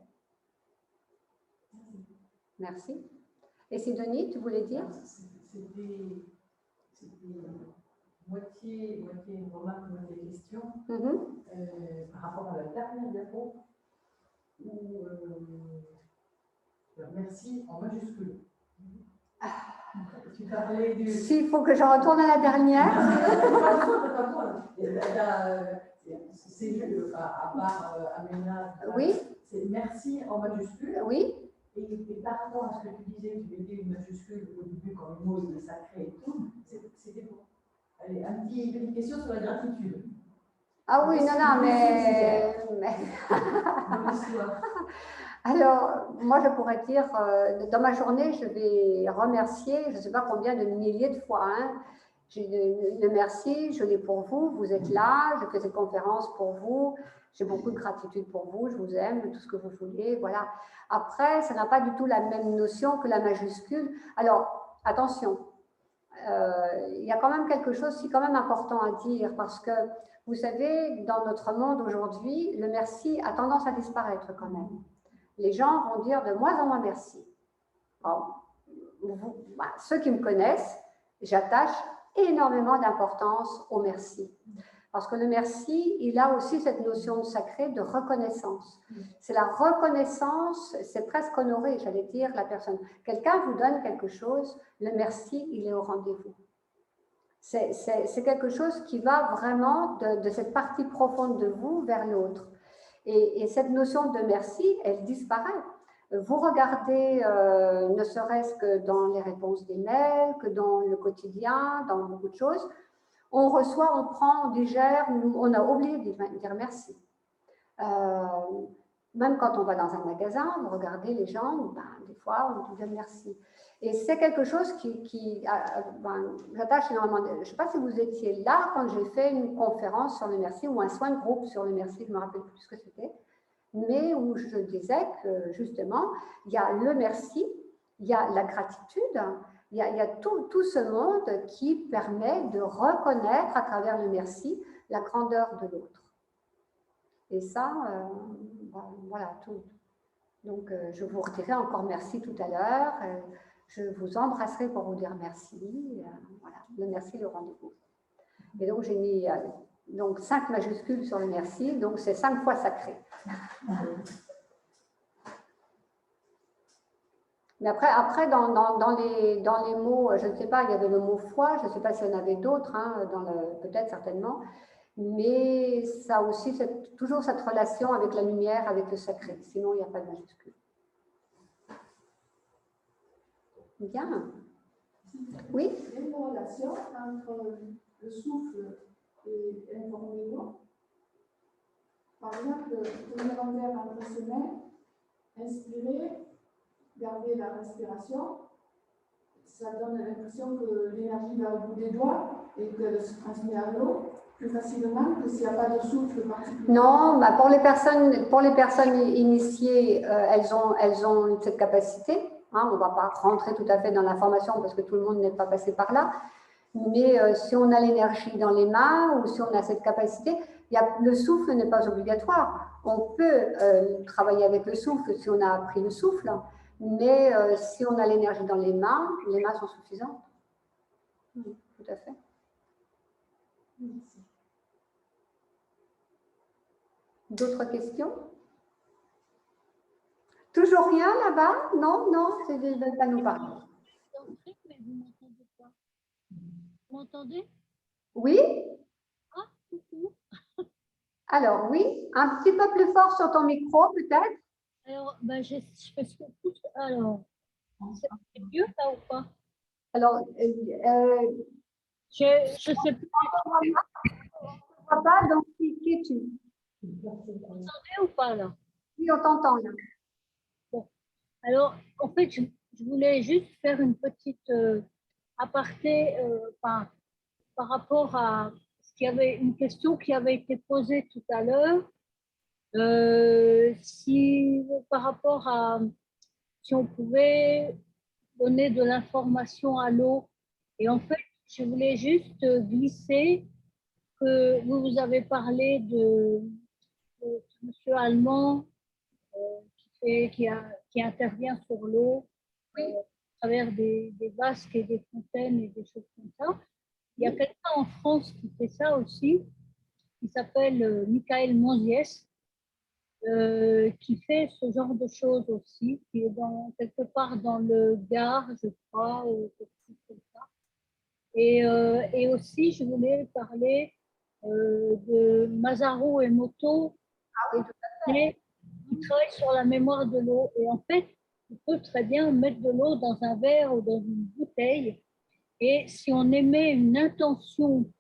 Merci. Et Sidonie, tu voulais dire? C'était moitié une remarque, moitié question, par rapport à la dernière diapo, où merci en majuscule. Tu parlais du... S'il faut que je retourne à la dernière. C'est à part Aména, oui. C'est merci en majuscule. Oui. Et par rapport à ce que tu disais, tu mettais une majuscule au début quand le mot est sacré et tout, c'était pour. Allez, une petite question sur la gratitude. Ah oui, non, mais... Alors, moi, je pourrais dire, dans ma journée, je vais remercier, je ne sais pas combien de milliers de fois, hein. Le merci, je l'ai pour vous, vous êtes là, je fais cette conférence pour vous, j'ai beaucoup de gratitude pour vous, je vous aime, tout ce que vous voulez, voilà. Après, ça n'a pas du tout la même notion que la majuscule. Alors, attention, il y a quand même quelque chose qui est quand même important à dire, parce que, vous savez, dans notre monde aujourd'hui, le merci a tendance à disparaître quand même. Les gens vont dire de moins en moins merci. Bon, ceux qui me connaissent, j'attache énormément d'importance au merci. Parce que le merci, il a aussi cette notion de sacré, de reconnaissance. C'est la reconnaissance, c'est presque honorer, j'allais dire, la personne. Quelqu'un vous donne quelque chose, le merci, il est au rendez-vous. C'est quelque chose qui va vraiment de cette partie profonde de vous vers l'autre. Et cette notion de merci, elle disparaît. Vous regardez, ne serait-ce que dans les réponses des mails, que dans le quotidien, dans beaucoup de choses, on reçoit, on prend, on digère, on a oublié de dire merci. Même quand on va dans un magasin, vous regardez les gens, ben, des fois, on dit merci. Et c'est quelque chose qui j'attache énormément. Je ne sais pas si vous étiez là quand j'ai fait une conférence sur le merci ou un soin de groupe sur le merci, je ne me rappelle plus ce que c'était, mais où je disais que justement, il y a le merci, il y a la gratitude, il y a tout ce monde qui permet de reconnaître à travers le merci la grandeur de l'autre. Et ça, voilà, tout. Donc, je vous redirai encore merci tout à l'heure. Je vous embrasserai pour vous dire merci. Voilà, le merci, le rendez-vous. Et donc, j'ai mis donc 5 majuscules sur le merci, donc c'est 5 fois sacré. Mais après dans les mots, je ne sais pas, il y avait le mot foi, je ne sais pas s'il y en avait d'autres, hein, peut-être certainement, mais ça aussi, c'est toujours cette relation avec la lumière, avec le sacré, sinon il n'y a pas de majuscule. Bien. Oui? Il y a une relation entre le souffle et l'information. Par exemple, tenir un verre entre ses mains, inspirer, garder la respiration, ça donne l'impression que l'énergie va au bout des doigts et qu'elle se transmet à l'eau plus facilement que s'il n'y a pas de souffle particulier. Non, bah pour les personnes initiées, elles ont cette capacité. Hein, on ne va pas rentrer tout à fait dans l'information parce que tout le monde n'est pas passé par là. Mais si on a l'énergie dans les mains ou si on a cette capacité, le souffle n'est pas obligatoire. On peut travailler avec le souffle si on a appris le souffle, mais si on a l'énergie dans les mains sont suffisantes. Oui, tout à fait. D'autres questions? Toujours rien là-bas? Non, ils ne veulent pas nous parler. Vous m'entendez? Oui? Ah, coucou. Alors, oui, un petit peu plus fort sur ton micro, peut-être? Alors, je fais ce que pousse. Alors, c'est mieux là ou pas? Alors, je sais plus. Papa, donc, qui es-tu? Vous m'entendez ou pas là? Oui, on t'entend là. Bon. Alors, en fait, je voulais juste faire une petite aparté par rapport à ce qu'il y avait une question qui avait été posée tout à l'heure. Par rapport à si on pouvait donner de l'information à l'eau. Et en fait, je voulais juste glisser que vous avez parlé de monsieur Allemand qui intervient sur l'eau à travers des vasques et des fontaines et des choses comme ça. Il y a quelqu'un en France qui fait ça aussi, qui s'appelle Michael Monziès, qui fait ce genre de choses aussi, qui est quelque part dans le Gard, je crois, ou quelque chose comme ça. Et aussi, je voulais parler de Masaru Emoto, qui travaille sur la mémoire de l'eau. Et en fait, on peut très bien mettre de l'eau dans un verre ou dans une bouteille. Et si on émet une intention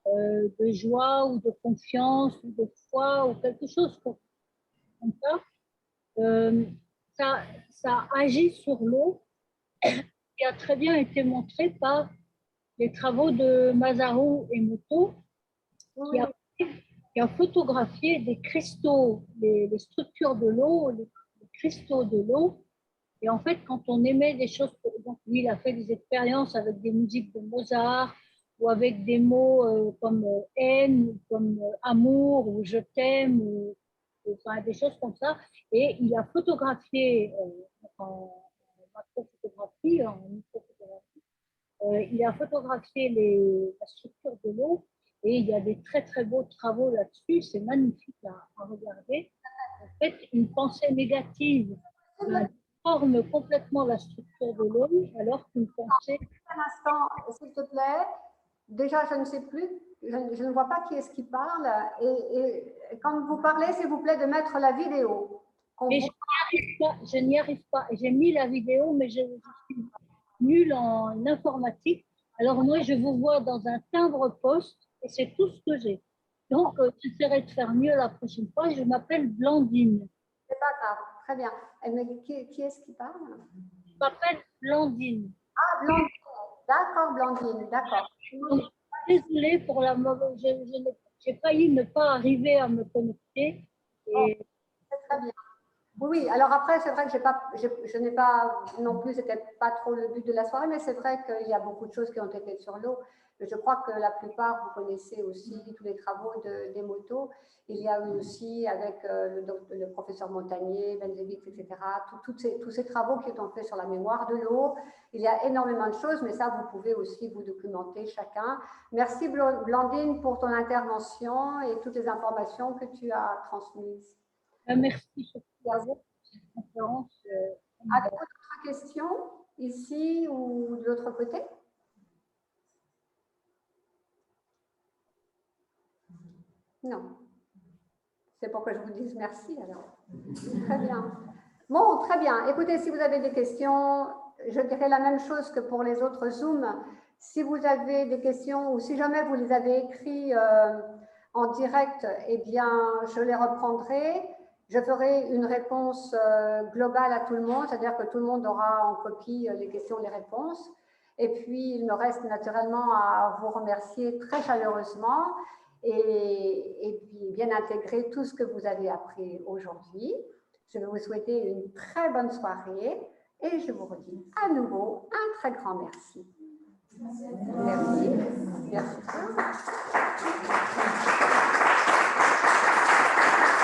de joie ou de confiance ou de foi ou quelque chose comme ça, ça agit sur l'eau, qui a très bien été montré par les travaux de Masaru Emoto, qui a photographié des cristaux, les structures de l'eau, les cristaux de l'eau. Et en fait, quand on émet des choses, donc lui, il a fait des expériences avec des musiques de Mozart ou avec des mots comme haine, ou comme amour, ou je t'aime, ou enfin, des choses comme ça. Et il a photographié en macrophotographie, il a photographié la structure de l'eau et il y a des très très beaux travaux là-dessus. C'est magnifique à regarder. En fait, une pensée négative forme complètement la structure de l'eau, alors qu'une pensée... Un instant, s'il te plaît. Déjà, je ne sais plus, je ne vois pas qui est-ce qui parle. Et quand vous parlez, s'il vous plaît, de mettre la vidéo. Mais je n'y arrive pas. J'ai mis la vidéo, mais je suis nulle en informatique. Alors moi, je vous vois dans un timbre-poste et c'est tout ce que j'ai. Donc, j'essaierai de faire mieux la prochaine fois. Je m'appelle Blandine. C'est pas grave, très bien. Mais qui est-ce qui parle? Je m'appelle Blandine. Ah, Blandine. D'accord, Blandine, d'accord. Donc, désolée pour la mauvaise. J'ai failli ne pas arriver à me connecter. Et... C'est très bien. Oui, alors après, c'est vrai que je n'ai pas non plus, c'était pas trop le but de la soirée, mais c'est vrai qu'il y a beaucoup de choses qui ont été faites sur l'eau. Je crois que la plupart, vous connaissez aussi tous les travaux des motos. Il y a eu aussi avec le professeur Montagnier, Benzevitz, etc., tous ces travaux qui ont fait sur la mémoire de l'eau. Il y a énormément de choses, mais ça, vous pouvez aussi vous documenter chacun. Merci Blandine pour ton intervention et toutes les informations que tu as transmises. Merci surtout à vous pour cette conférence. Avez-vous d'autres questions ici ou de l'autre côté? Non. C'est pour que je vous dise merci alors. Très bien. Bon, très bien. Écoutez, si vous avez des questions, je dirais la même chose que pour les autres Zooms. Si vous avez des questions ou si jamais vous les avez écrits en direct, eh bien, je les reprendrai. Je ferai une réponse globale à tout le monde, c'est-à-dire que tout le monde aura en copie les questions et les réponses. Et puis, il me reste naturellement à vous remercier très chaleureusement et puis bien intégrer tout ce que vous avez appris aujourd'hui. Je vais vous souhaiter une très bonne soirée et je vous redis à nouveau un très grand merci. Merci. Merci.